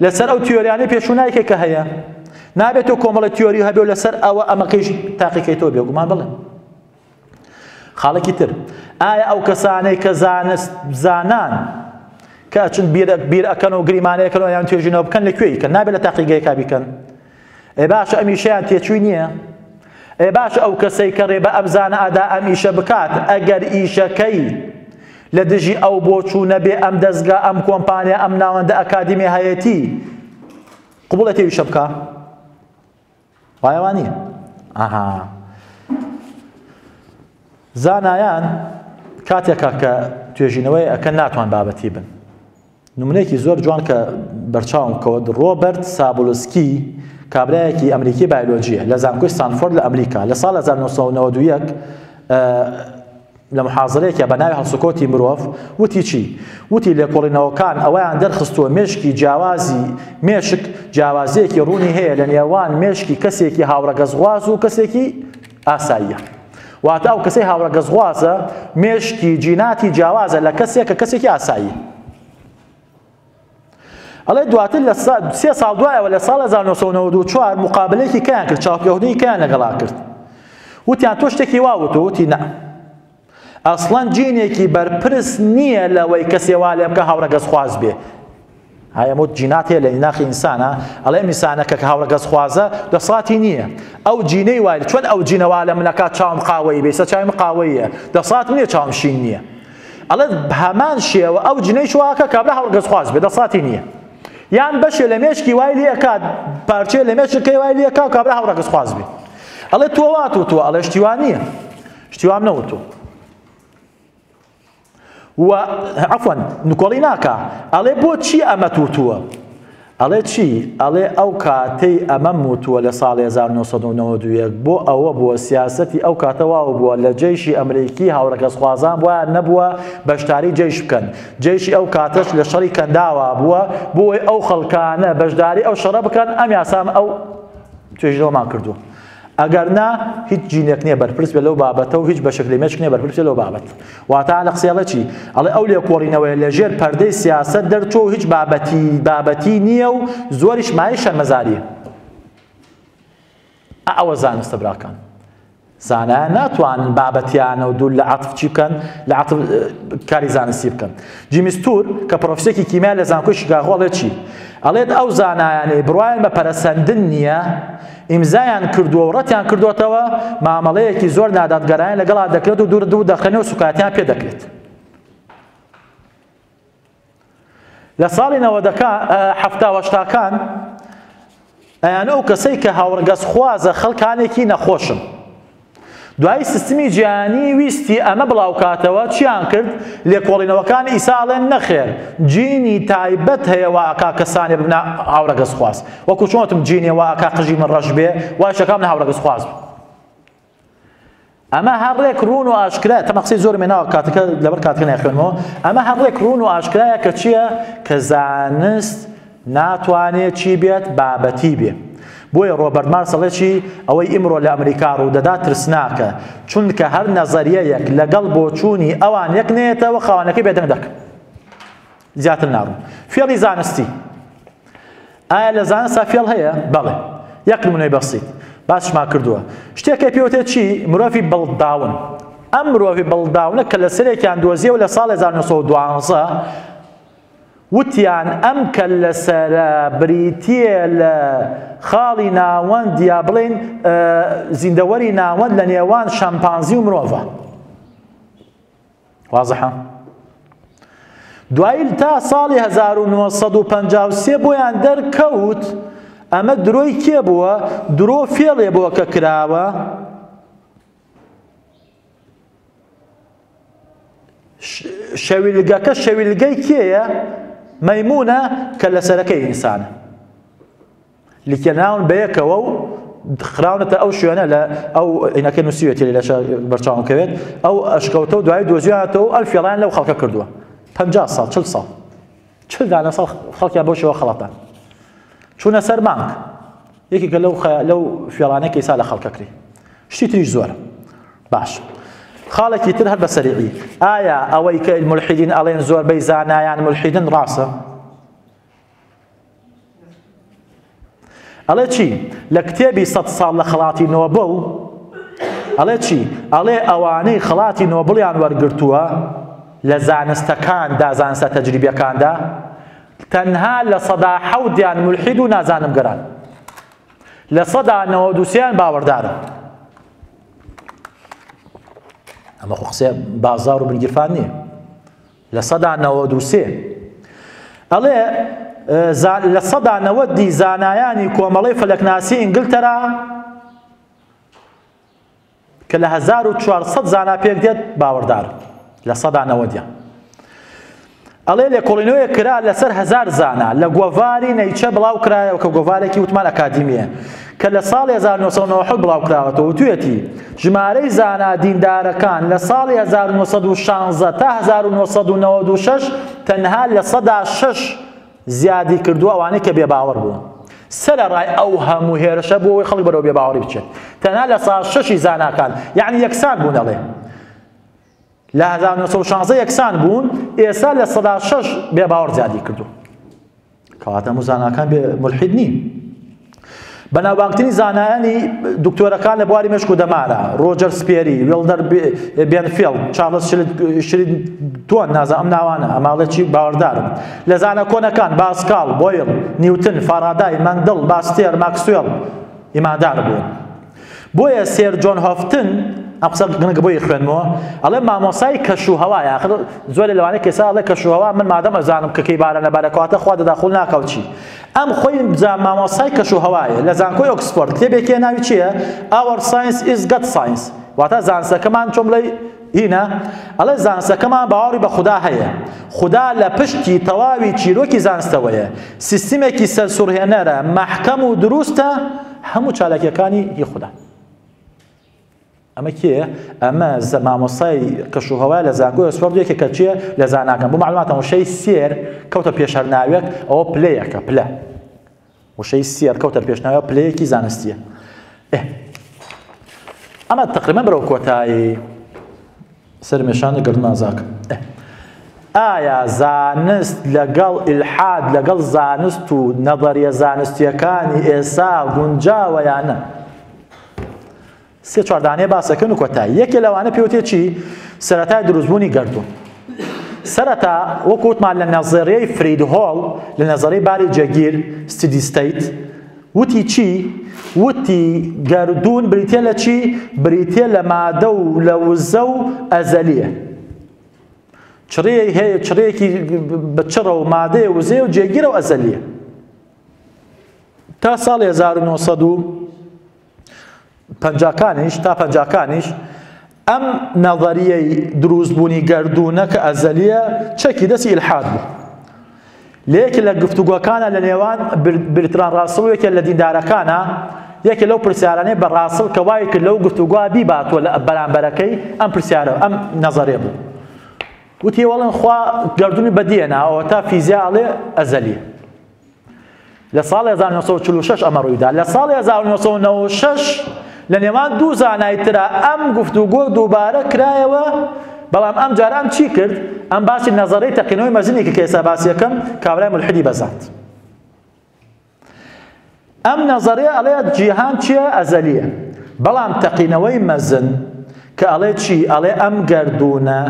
A: لەسەر ئەو تیۆریانەی پێشوو نایکەی کە هەیە نابێت تۆ کۆمەڵی تیۆری هەبێ و لەسەر ئەوە ئەمەکەیش تاقیکەیتەوە بێ گومان بڵێ خاڵێکی تر ئایا ئەو کەسانەی کە زانان کە چون بیر ئەکەن و گریمانەیەکەن و یان توێژینەوە بکەن لەکوێی کە نابێت لە تاقیگەیەکا بیکەن ئێ باشە ئەمیشەیان تێچووی نییە ئێ باشە ئەو کەسەی کە ڕێبە ئەم زانە ئادا ئەمیشە بکات ئەگەر ئیشەکەی لە دژی ئەو بۆچوو نەبێ ئەم دەستگا ئەم کۆمپانیا ئەم ناوەندە ئەکادیمی هەیەتی قبوڵە تێویشە بکە وایەوان نییە ئاها زانایان کاتێکە کە توێژینەوەی ئەکەن ناتوان بابەتی بن نمونەیەکی زۆر جوان کە بەرچاوم کەوت ڕۆبەرت سابولسکی کابرایەکی ئەمریکی بایۆلۆجیە لە زانکۆی ستانفۆرد لە ئەمریکا لە ساڵ 1991 لە محاضرەیەکە بە ناوی هەڵسوکۆتی مرۆڤ وتی چی وتی لێکۆڵینەوەکان ئەوەیان دەرخستووە مێشکی جیاوازی مێشک جیاوازیەکی ڕوونی هەیە لە نێوان مێشکی کەسێکی هاوڕەگەزغواز و کەسێکی ئاساییە واتە ئەو کەسەی هاوڕەگەزغوازە مێشکی جیناتی جیاوازە لە کەسێک کە کەسێکی ئاسایی ئەڵێ دواتر لە 3 ساڵ دوایەوە لە ساڵ 1994 مقابلەیەکی کەیان کرد چاوپێوەدەی کەیان لەگەڵا کرد وتیان تۆ شتێکی واوتۆ وتی نە ئەسڵەن جینێکی بەرپرس نییە لەوەی کەسێ وا لێ بکە هاوڕەگەزخواز بێ هایەموت جینات هەیە لە ناخی ئینسانە ئەڵێ ئەم ئینسانەکە کە هاوڕەگەزخوازە دەسەڵاتی نییە ئەو جینەی وای چۆن ئەو جینەوا لە منەکات چاوم قاوەی بێ سەرچاوی من قاوەیە دەسەڵات نییە چاوم شین نییە ئەڵێ هەمان شێوە ئەو جینەی شواکە کابرا هاوڕەگەزخواز بێ دەسەڵاتی نییە یان بەشێ لە مێشکی وای لێ ئەکات پارچەیە لە مێشکەی وای لێ ئەکا و کابرا هاوڕەگەزخواز بێ ئەڵێ تۆ واتوتووە ئەڵێ شتیوان نییە شتیوام نەوتووە و عفوا نکۆڵی ناکە ئەڵێ بۆچی ئەمە تووتووە ئەڵێ چی ئەڵێ ئەو کاتەی ئەمە موتووە لە ساڵی 1992 بۆ ئەوە بووە سیاسەتی ئەو کاتەواو بووە لە جێیشی ئەمریکی هاوڕەکەسخوازان وایە نەبووە بەشداری جێیش بکەن جێیشی ئەو کاتەش لە شەڕی کەنداوە بووە بۆی ئەو خەڵکانە بەشداری ئەو شەڕە بکەن ئەم یاسام ئەو توێژەوەمان کردووە ئەگەر نا هیچ جینێک نییە بەرپرس بێ لەو بابەتە و هیچ بەشکلێمێک نییە بەرپرس بێ لەو بابەت واتە لە قسەڵە چی ئەڵێ ئەو لێکۆڵینەوەی لەژێر پەردەی سیاسەت دەرچۆ هیچ بابەتی نییە و زۆریش مای شەرمەزاریە ئەوە زانستە براکان زانایان ناتوانن بابەتیانە و دوور لە عەتف چی بکەن لە عەتف کاری زانستی بکەن جیمی ستور کە پرۆفیسۆرێکی کیمیا لە زانکۆی شیکاغۆ ئەڵێت چی ئەڵێت ئەو زانایانەی بڕوایان بە پەرەسەندن نییە ئیمزایان کردووە و ڕەتیان کردوێتەوە مامەڵەیەکی زۆر نادادگەرانیان لەگەڵا دەکرێت و دوور دەخەنێ و سوکاتیان پێ دەکرێت لە ساڵی 1970 ئەیان ئەو کەسەی کە هاوڕەگەزخوازە خەڵکانێکی نەخۆشن دوای سیستمی جیهانی ویستی ئەمە بڵاوکاتەوە چیان کرد لێکۆڵینەوەکان ئیساڵێن نەخێر جینی تایبەت هەیە وا ئەکا کەسانێ ببنە هاوڕەگەزخواز وەکو چۆنتم جینێ وا ئەکا قژی من ڕەش بێ وای شەکام نە هاوڕەگەزخواز ئەمە هەڕێک ڕوون و ئاشکرایە تەمە قسەی زۆر مێناوە کاتەکە لەبەر کاتەکە نایخوێنمەوە ئەمە هەڕێک ڕوون و ئاشکرایە کە چییە کە زانست ناتوانێت چی بێت بابەتی بێ بۆیە ڕۆبەرت مارسەڵێکی ئەوەی ئیمڕۆ لە ئەمریکا ڕوودەدا ترسناکە چونکە هەر نەزەریەیەک لەگەڵ بۆچوونی ئەوان یەک نێتەوە خاوەنەکەی بێدەنگ دەکەن زیاتر ناڕوون فێڵی زانستی ئایا لە زانستا فێڵ هەیە بەڵێ یەک نمونەی بەسیط باسشمان کردووە شتێکە پێوتێت چی مرۆڤی بەڵداون ئەم مرۆڤی بەڵداونە کە لە سەرێکیان دۆزیەوە لە ساڵی 1912 وتیان ئەم کە لەسەرە بریتیە لە خاڵی ناوەند یا بڵێن زیندەوەری ناوەند لە نێوان شەمپانزی و مرۆڤە وازەحە دوایی تا ساڵی 1953 بۆیان دەرکەوت ئەمە درۆی کێ بووە درۆ فێڵێ بووە کە کراوە شەویلگەکە شەویلگەی کێیە مەیمونە کە لەسەرەکەی ئینسانە لیکێناون بەیەکەوە و خراونەتە ئەو شوێنە لە ئەو عینەکەی نووسیوێتی لە بەرچاوکەوێت ئەو ئەشکەوتە و دوای دۆزیانەوە ئەم فێڵیان لەو خەڵکە کردووە 50 ساڵ 40 ساڵ 40 دانە ساڵ خەڵکیان بۆ شێوە خەڵەتان چوونە سەر مانگ یەکێکە لەو فێڵانەی کەیسا لە خەڵکە کری شتی تریش زۆرە باش خاڵێکی تر هەر بە سەریعی ئایا ئەوەی کە ملحیدین ئەڵێن زۆربەی زانایان ملحیدن ڕاستە ئەڵێ چی لە کتێبی 100 ساڵ لە خەڵاتی نۆبڵ ئەڵێ چی ئەڵێ ئەوانەی خەڵاتی نۆبڵیان وەرگرتووە لە زانستەکاندا زانستە تەجریبیەکاندا تەنها لە 170 ملحید و نازانم گەران لە 192 باوەڕدارن ئەمە خۆ قسە بازار و بنگیرفان نییە لە 193 ئەڵێ لە 190 زانایانی کۆمەڵەی فەلەکناسی ئینگلتەرا کە لە 1400 زانا پێک دێت باوەڕدار لە 190 ئەڵێ لێکۆڵینەوەیە کرا لەسەر 1000 زانا لە گۆڤاری نەیچە بڵاو کرایەوە کە گۆڤارێکی وتمان ئەکادیمیە کە لە ساڵی 1990 بڵاو کراوەتەوە وتوێتی ژمارەی زانا دیندارەکان لە ساڵی 1916 تا 1996 تەنها لە 106 زیادی کردووە ئەوانەی کە بێباوەڕ بوون سەرەڕای ئەو هەموو هێرشە بۆ ئەوەی خەڵک بەرەو بێباوەڕی بچێت تەنها لە 106 زاناکان یعنی یەکسان بوون ئەڵێ لە 1916 یەکسان بوون ئێستا لە 106 بێباوەڕ زیادی کردو کەواتە هەموو زاناکان ملحید نین بەناوبانگترین زانایانی دکتۆرەکان لە بواری مێشک و دەمارە ڕۆجەر سپێری ویلدەر بێنفیڵد چارلز شریتۆن نازە ئەم ناوانە ئەماڵێ چی باوەڕدارن لە زانە کۆنەکان باسکال بۆیڵ نیوتن فارادای مەندڵ باستێر ماکسوێڵ ئیماندار بوون بۆیە سێر جۆن هۆفتن ئەم قسە گنگ بۆی خوێنمەوە ئەڵێ مامۆسای کەشوهەوایە آخر زۆر لەوانەیە کەسا ئەڵێ کەشوهەوا من مادەم ئەزانم کە کەیبارە لەبارەکەواتە خوا دەداخۆڵ ناکەوت چی ئەم خۆی مامۆسای کەشوهەوایە لە زانکۆی ئۆکسفۆرد کتێبێکی ناوی چییە Our Science is God Science واتە زانستەکەمان چۆن بڵێ هنا الله زانست كمان باوري بخدا هيا خدا لپشتی تواوی چیروکی زانستویه سیستمی که سرسرهنره محکم و درسته همو چالاکیکانی هی خدا اما کیه اما مامۆستای کەشوهەوای لە زانکۆی ئۆکسفۆرد یەکێکە چییە لە زاناکان بۆ معلوماتە وشەی سێر کەوتە پێشەرناوێک ئەوە پلەیەکە پلە وشەی سێر کەوتە پێشناوە پلەیەکی زانستیە ئەمە تقریبا بەرەو کۆتایی سەرمێشانە گردن ئازاکە ئایا زانست لەگەڵ ئیلحاد لەگەڵ زانست و نەظەریە زانستیەکانی ئێستا گونجاوە یان نە سێ چواردانەیە باسەکەن و کۆتایی یەکێ لەوانە پێوتێ چی سەرەتای دروستبوونی گەردوون سەرەتا وەکو وتمان لە نەظەریەی فرید هۆڵ لە نەظەریەی باری جەگیر ستیدی ستەیت وتی چی وتی گەردوون بریتێ لە چی بریتێ لە مادە و لە وزە و ئەزەلیە چڕێی هەیە چڕێکی بە چڕە و مادەیە وزەیە و جێگیرە و ئەزەلیە تا ساڵی 1950کانیش تا 50کانیش ئەم نەظەریەی دروستبوونی گەردوونە کە ئەزەلیە چەکی دەستی ئیلحاد بوو لەیەکێ لە گفتوگۆکانە لە نێوان برتران ڕاسڵ و یەکێ لە دیندارەکانە یەکێ لەو پرسیارانەی بە ڕاسڵ کە وای کرد لەو گفتوگۆ بیباتوە لە بەرامبەرەکەی ئەم پرسیارە ئەم نەظەریە بوو وتی وەڵێن خوا گەردوونی بەدیێنا ئەوە تا فیزیاڵێ ئەزەلیە لە ساڵی 1946 ئەمە ڕوویدا لە ساڵی 1996 لە نێوان دوو زانای ترە ئەم گفتوگۆ دووبارە کرایەوە بەڵام ئەم جارە ئەم چی کرد ئەم باسی نەظەرەی تەقینەوەی مەزنێکی کە ئێستا باسی یەکەم کابرای ملحدی بەزات ئەم نەظەریە ئەڵێ جیهان چییە ئەزەلیە بەڵام تەقینەوەی مەزن کە ئەڵێ چی ئەڵێ ئەم گەردوونە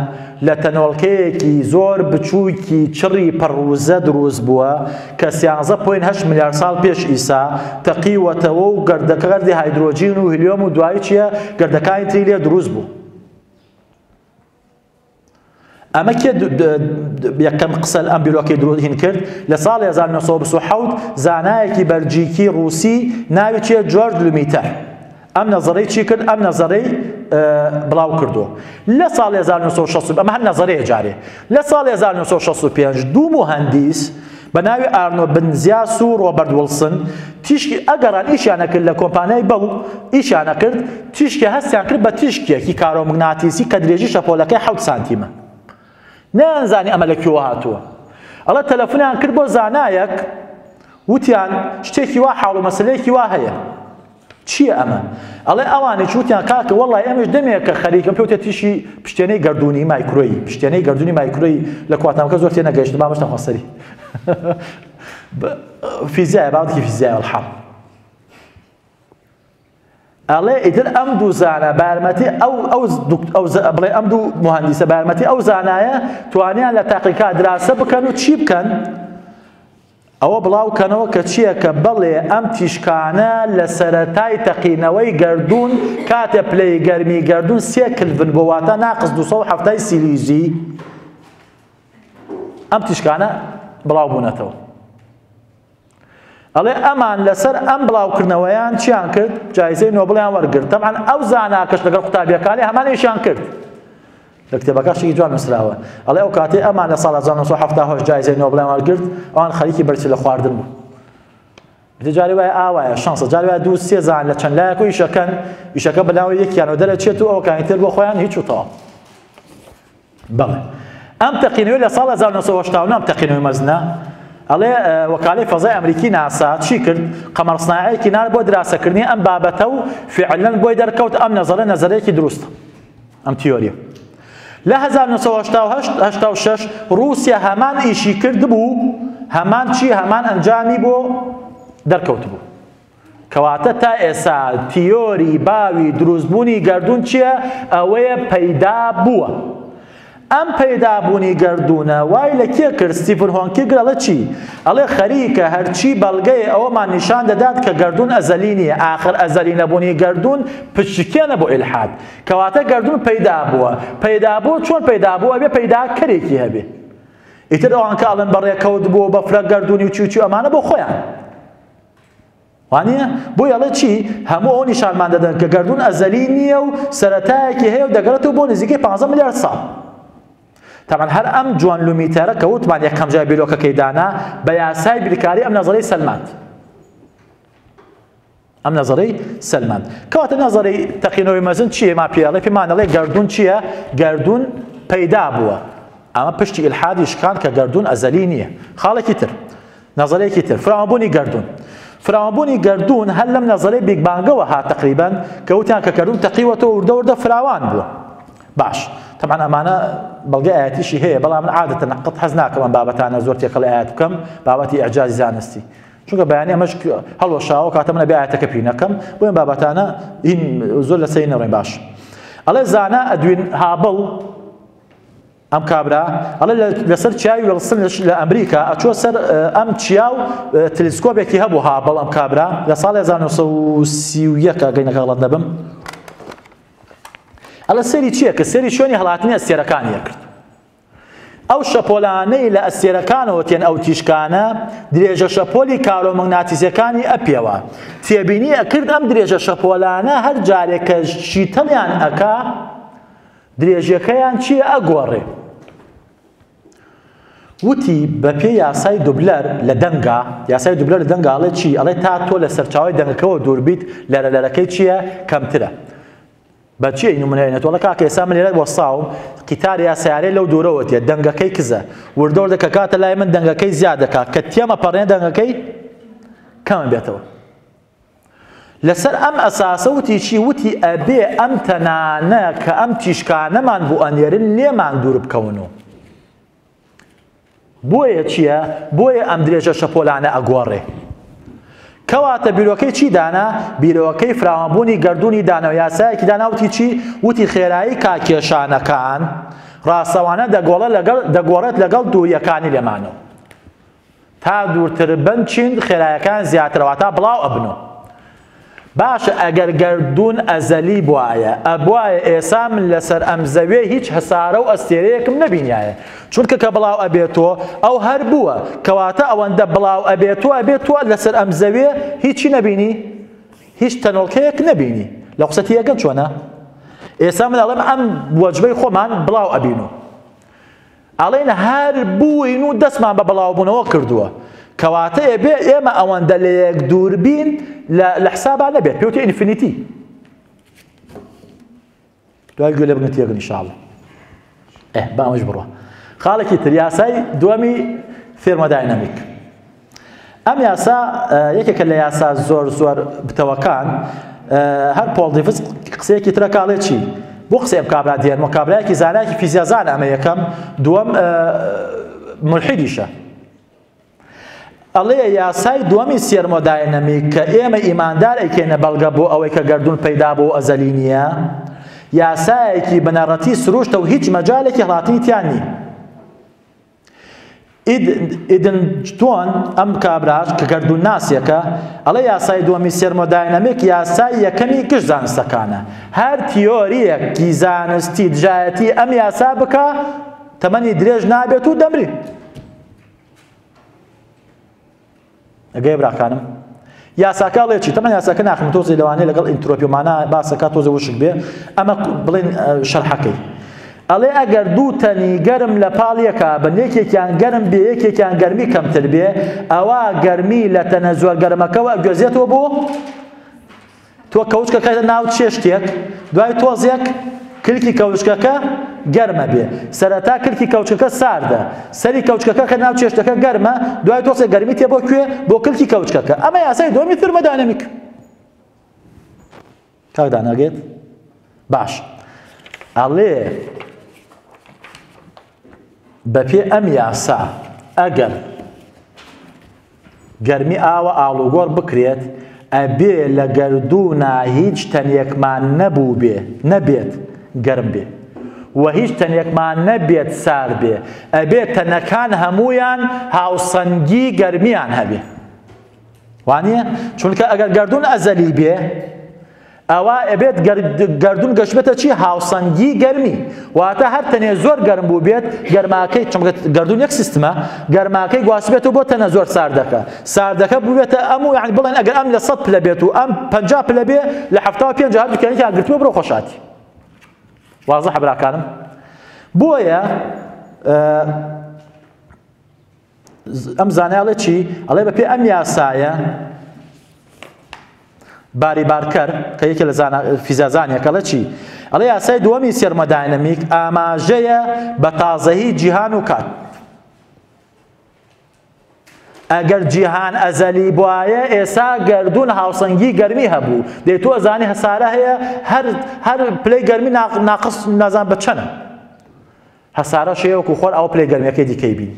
A: لە تەنۆڵکەیەکی زۆر بچووکی چڕی پڕوزە دروست بووە کە 13.8 ملیار ساڵ پێش ئیسا تەقیوەتەوە و گەردەکە گەردی هایدرۆجین و هیلیۆم و دوایی چییە گەردەکانی تری لێ دروست بوو ئەمە کێ یەکەم قسە ئەم بیرۆکەی دروست هین کرد لە ساڵی 1927 زانایەکی بەلجیکی ڕووسی ناوی چییە جۆرج لومیتەر ئەم نەظەرەی چی کرد ئەم نەظەرەی بڵاو کردووە لە ساڵی 1960 ئەمە هەر نەظەرەیە جارێ لە ساڵی 1965 دوو مهەندیس بە ناوی ئارنۆ بنزیاس و ڕۆبەرت وڵسن تیشکی ئەگەڕان ئیشیانە کرد لە کۆمپانیای بەڵ ئیشیانە کرد تیشکی هەستیان کرد بە تیشکێکی کارۆمەگناتیسی کە درێژی شەپۆلەکەی 7 سانتیمە نەیانزانی ئەمە لەکوێوە هاتووە ئەڵێ تەلەفۆنیان کرد بۆ زانایەک وتیان شتێکی وا حاڵ و مەسەلەیەکی وا هەیە چییە ئەمە ئەڵێ ئەوانێک وتیان کاکە وەڵای ئەمەش دەمێکە خەریکم پێوتێ تیشی پشتێنەی گەردوونی مایکرۆیی پشتێنەی گەردوونی مایکرۆیی لە کواتامەکە زۆر تێ نەگەیشت بامەشتە خۆسەری فیزیایە باوەتێکی فیزیایە وەڵحاڵ ئەڵێ ئیتر ئەم دوو زانە بارمەتی بڵێ ئەم دوو مهەندیسە بارمەتی ئەو زانایە توانیان لە تاقیکات دراسە بکەن و چی بکەن ئەوە بڵاوکەنەوە کە چییە کە بەڵێ ئەم تیشکانە لە سەرەتای تەقینەوەی گەردوون کاتێ پلەی گەرمی گەردوون 3 کلڤن بۆ واتە ناقص 270 سیلیزی ئەم تیشکانە بڵاو بوونەتەوە ئەڵێ ئەمان لەسەر ئەم بڵاوکردنەوەیان چیان کرد جایزەی نۆبڵیان وەرگرت تەبعاً ئەو زاناکەش لەگەڵ قوتابیەکانی هەمان ئیشیان کرد لە کتێبەکەشێکی جوان نووسراوە ئەڵێ ئەو کاتێ ئەمان لە ساڵ 1970 جایزەی نۆبڵیان وەرگرت ئەوان خەریکی بەرچی لە خواردن بوو جاری وایە ئاوایە شانسە جاری وایە دوو سێ زان لە چەند لایەک و ئیشەکە بەناوی یەکیانەوە دەرەچێت و ئەوەکانی تر بۆ خۆیان هیچ وتەوە بەڵێ ئەم تەقینەوەی لە ساڵ 1970 ئەم تەقینەوەی مەزنە ئەڵێ وەکالەی فەزای ئەمریکی ناسا چی کرد قەمەرسنایەکی نار بۆ دراسەکردنی ئەم بابەتە و فعلەن بۆی دەرکەوت ئەم نەظەرەیەکی دروستە ئەم تیۆریە لە 1986 رووسیا هەمان ئیشی کرد بوو هەمان چی هەمان ئەنجامی بۆ دەرکەوت بوو کەواتە تا ئێستا تیۆری باوی دروستبوونی گەردوون چییە ئەوەیە پەیدا بووە ئەم پەیدابوونی گەردوونە وای لە کێ کرد ستیفن هۆکینگ ئەڵێ چی ئەڵێ خەریکە هەرچی بەڵگەی ئەوەمان نیشان دەدات کە گەردوون ئەزەلی نییە ئاخر ئەزەلی نەبوونی گەردوون پشتکێنە بۆ ئیلحاد کەواتە گەردوون پەیدا بووە پەیدا بوو چۆن پەیدا بووە ئەبێ پەیداکەرێکی هەبێ ئیتر ئەوان کە ئەڵێن بەڕێکەوت بووە بەفرە گەردوونی و چی ئەمانە بۆ خۆیان وانە بۆ یاڵێ چی هەموو ئەو نیشانمان دەدەن کە گەردوون ئەزەلی نییە و سەرەتایەکی هەیە و دەگەڕێتەوە بۆ نزیکەی 15 ملیار ساڵ. طبعا هەر ئەم جوانلومیتەرە کە وتمان یەکەم جای بیرۆکەکەی دانا بە یاسای بیرکاری ئەم نەزەرەی سەلماند. ئەم نەزەرەی سەلماند کەواتە نەزەرەی تەقینەوەی مەزن چییە؟ ما پێڵێ پێمانەڵێ گەردوون چییە؟ گەردوون پەیدا بووە. ئەمە پشتی ئیلحادی شکان کە گەردوون ئەزەلی نییە. خاڵێکی تر نەزەرەیەکی تر فراوانبوونی گەردوون. فراوانبوونی گەردوون هەر لەم نەزەرەی بیگ بانگەوە هات تقریبان کە وتیان کە گەردوون تەقیوەتەوە وردە وردە فراوان بووە. باش طبعا ئەمانە بەڵگەی ئاەتیشی هەیە بەڵام من عادەتەن قەت حەز ناکەم ئەم بابەتانە زۆر تێکەڵی ئاەت بکەم بابەتی ئیعجازی زانستی چونکە بەیانی ئەمەش هەڵوەشاوە کاتە منە بێ ئاەتەکە پێی نەکەم بۆ ئەم بابەتانە هین زۆر لەسەری نەڕۆین. باش ئەڵێ زانە ئەدوین هابڵ ئەم کابرا ئەڵێ لەسەر چیاوی ویلسن لە ئەمریکا ئەچووە سەر ئەم چیاو تەلسکۆپێکی هەبوو هابڵ ئەم کابرا لە ساڵی 1931 ئەگەی نەکەڵەت نەبم. ئەڵە سەری چییە؟ کە سەری شوێنی هەڵاتنی ئەستێرەکانیە کرد. ئەو شەپۆلانەی لە ئەستێرەکانەوە تێن ئەو تیشکانە درێژە شەپۆلی کارۆمەگناتیسیەکانی ئەپێوە تێبینی ئەکرد ئەم درێژە شەپۆلانە هەر جارێک کە شیتەڵیان ئەکا درێژەکەیان چییە؟ ئەگۆڕێ. وتی بە پێی یاسای دوبلەر لە دەنگا یاسای دوبلەر لە دەنگا ئەڵێ چی؟ ئەڵێ تا تۆ لە سەرچاوی دەنگەکەەوە دووربیت لەرەلەرەکەی چییە؟ کەمترە. بەچی نمونەیەنێت وڵە کاکە ئێستا من لێرە وەساوم قیتاری یاسایارەی لەو دوورەوە تێ دەنگەکەی کزە وردۆردە کە کاتە لای من دەنگەکەی زیاد دەکات کە تێمە پەڕێن دەنگەکەی کەمە بێتەوە. لەسەر ئەم ئەساسە وتی چی؟ وتی ئەبێ ئەم تەنانە کە ئەم تیشکانەمان بۆ ئەنێرن لێمان دوور بکەونەوە. بۆیە چییە؟ بۆیە ئەم درێژە شەپۆلانە ئەگۆڕێ. کەواتە بیرۆکەی چی دانا؟ بیرۆکەی فراوانبوونی گەردوونی دانەوە یاسایەکی دانا وتی چی؟ وتی خێرایی کاکێشانەکان ڕاستەوانە دەگۆڕێت لەگەڵ دووریەکانی لێمانەوە تا دوورتر بن چین خێرایەکان زیاترەوە تا بڵاو ئەبنەوە. باشە ئەگەر گەردوون ئەزەلی بوایە ئەبوایە ئێسا من لەسەر ئەم زەوێ هیچ هەسارە و ئەستێرەیەکم نەبینایە چونکە کە بڵاو ئەبێتەوە ئەو هەر بووە کەواتە ئەوەندە بڵاو ئەبێتەوە لەسەر ئەم زەوێ هیچی نەبینی هیچ تەنۆڵکەیەک نەبینی. لە قسەتی یەکەم چۆنە؟ ئێستا من ئەڵێم ئەم وەجبەی خۆمان بڵاو ئەبینەوە ئەڵێن هەر بووین و دەستمان بە بڵاوبوونەوە کردووە کەواتە ئێمە ئەوەندە لە یەک دووربین لە حسابا نەبێت پێوتە ئینفینیتی. دوای گوێ لێ بگرن تێگەن ئینشاڵڵا. با ئەمەش بڕۆ. خاڵێکی تر یاسای دووەمی فێرمۆداینامیک. ئەم یاسا یەکێکە لە یاسا زۆر بتەوەکان هەر پۆڵ دیڤز قسەیەکی ترە کاڵێ چی؟ بۆ قسەی کابرا دیێنمەوە کابرایەکی زانایەکی فیزیازان ئەمە یەکەم دووەم ملحیدیشە. ئەڵێ یاسای دووەمی سێرمۆداینەمیک کە ئێمە ئیماندار ئەیکەینە بەڵگە بۆ ئەوەی کە گەردوون پەیدا بۆ ئەزەلی نییە یاسایەکی بەنەڕەتی سروشتە و هیچ مەجالێکی هەڵاتنی تیان نی. ئیدنتۆن ئەم کابراش کە گەردوون ناسیەکە ئەڵێ یاسای دووەمی سێرمۆداینەمیک یاسای یەکەمی گشت زانستەکانە. هەر تیۆریەکی زانستی دژایەتی ئەم یاسا بکە تەمەنی درێژ نابێت و دەمری. ئەگەی براکانم یاساکە ئەڵێ چی؟ تەمەن یاساکە ناخم تۆزی لەوانەیە لەگەڵ ئینترۆپیۆمانە باسەکە تۆزە وشک بێ ئەمە بڵێن شەرحەکەی. ئەڵێ ئەگەر دوو تەنی گەرم لە پاڵ یەکە بن یەکێکیان گەرم بێ یەکێکیان گەرمی کەمتر بێ ئەوە گەرمی لە تەنە زۆر گەرمەکەەوە گوێزێتەوە بۆ تۆ کەوچکەکە ناو چێشتێک دوای تۆزێک کلکی کەوچکەکە گەرمە بێ سەرەتا کلکی کەوچکەکە ساردە سەری کەوچکەکە کە ناو چێشتەکە گەرمە دوای تۆزێک گەرمی تێ بۆ کوێ بۆ کلکی کەوچکەکە. ئەمە یاسای دووەمی فێرمۆداینامیک. کاک داناگێت؟ باش ئەڵێ بەپێ ئەم یاسا ئەگەر گەرمی ئاوە ئاڵوگۆڕ بکرێت ئەبێ لە گەردوونا هیچ تەنێکمان نەبێت گەرم بێ و هیچ تەنێکمان نەبێت سار بێ ئەبێت تەنەکان هەمویان هاوسەنگی گەرمیان هەبێ. وانییە؟ چونکە ئەگەر گەردوون ئەزەلی بێ ئەوە ئەبێت گەردون گەشتبێتە چی هاوسەنگی گەرمی واتە هەر تەنێ زۆر گەرم بوو بێت گەرماکەی چونکە گەردون یەک سیستمە گەرماکەی گواستبێتەوە بۆ تەنە زۆر ساردەکە بووبێتە ئەموو یعنی بڵێن ئەگەر ئەم لە 100 پلە بێت و ئەم 50 پلە بێ لە 75 هەردووکیانیان گرتووە بڕۆ خۆشاتی واضح براکانم بۆیە ئەم زانایڵێ چی ئەڵێ بەپێ ئەم یاسایە باری بارکەر کە یەکێ لە فیزیازانیەکەڵە چی ئەڵێ یاسای دووەمی سێرمۆداینەمیک ئاماژەیە بە تازەهی جیهان و کات ئەگەر جیهان ئەزەلی بوایە ئێستا گەردون هاوسەنگی گەرمی هەبوو دەی تۆ ئەزانی هەسارە هەیە هەر پلەی گەرمی ناقص نازان بە چەنە هەسارە شەیەوەکو خۆر ئەوە پلەی گەرمیەکەی دیکەی بینی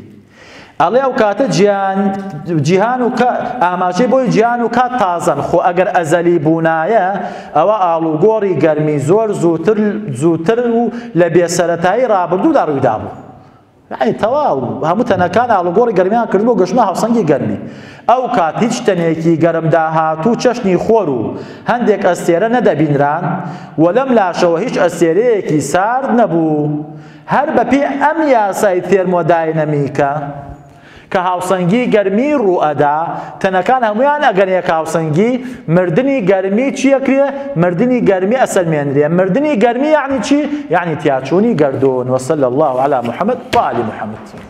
A: ئەڵێ ئەو کاتە جیهان و ئاماژەی بۆی جیهان و کات تازەن خۆ ئەگەر ئەزەلی بوونایە ئەوە ئاڵوگۆڕی گەرمی زۆر زووتر و لە بێسەرەتایی ڕابردوودا ڕوویدا بوو یعنی تەواو هەموو تەنەکان ئاڵوگۆڕی گەرمیان کردبوو گەشتنە هاوسەنگی گەرمی ئەو کات هیچ تەنێکی گەرمدا هاتوو چەشنی خۆر و هەندێک ئەستێرە نەدەبینران و لەم لاشەوە هیچ ئەستێرەیەکی سارد نەبوو هەر بەپێ ئەم یاسای تێرمۆداینەمیکە کە هاوسەنگی گەرمی ڕوئەدا تەنەکان هەمویان ئەگەنەیەک هاوسەنگی مردنی گەرمی چیەکرێ مردنی گەرمی ئەسەلمێنرێ مردنی گەرمی یعنی چی یعنی تیاچوونی گەردون وصلی الله علی محەممەد و آل محەممەد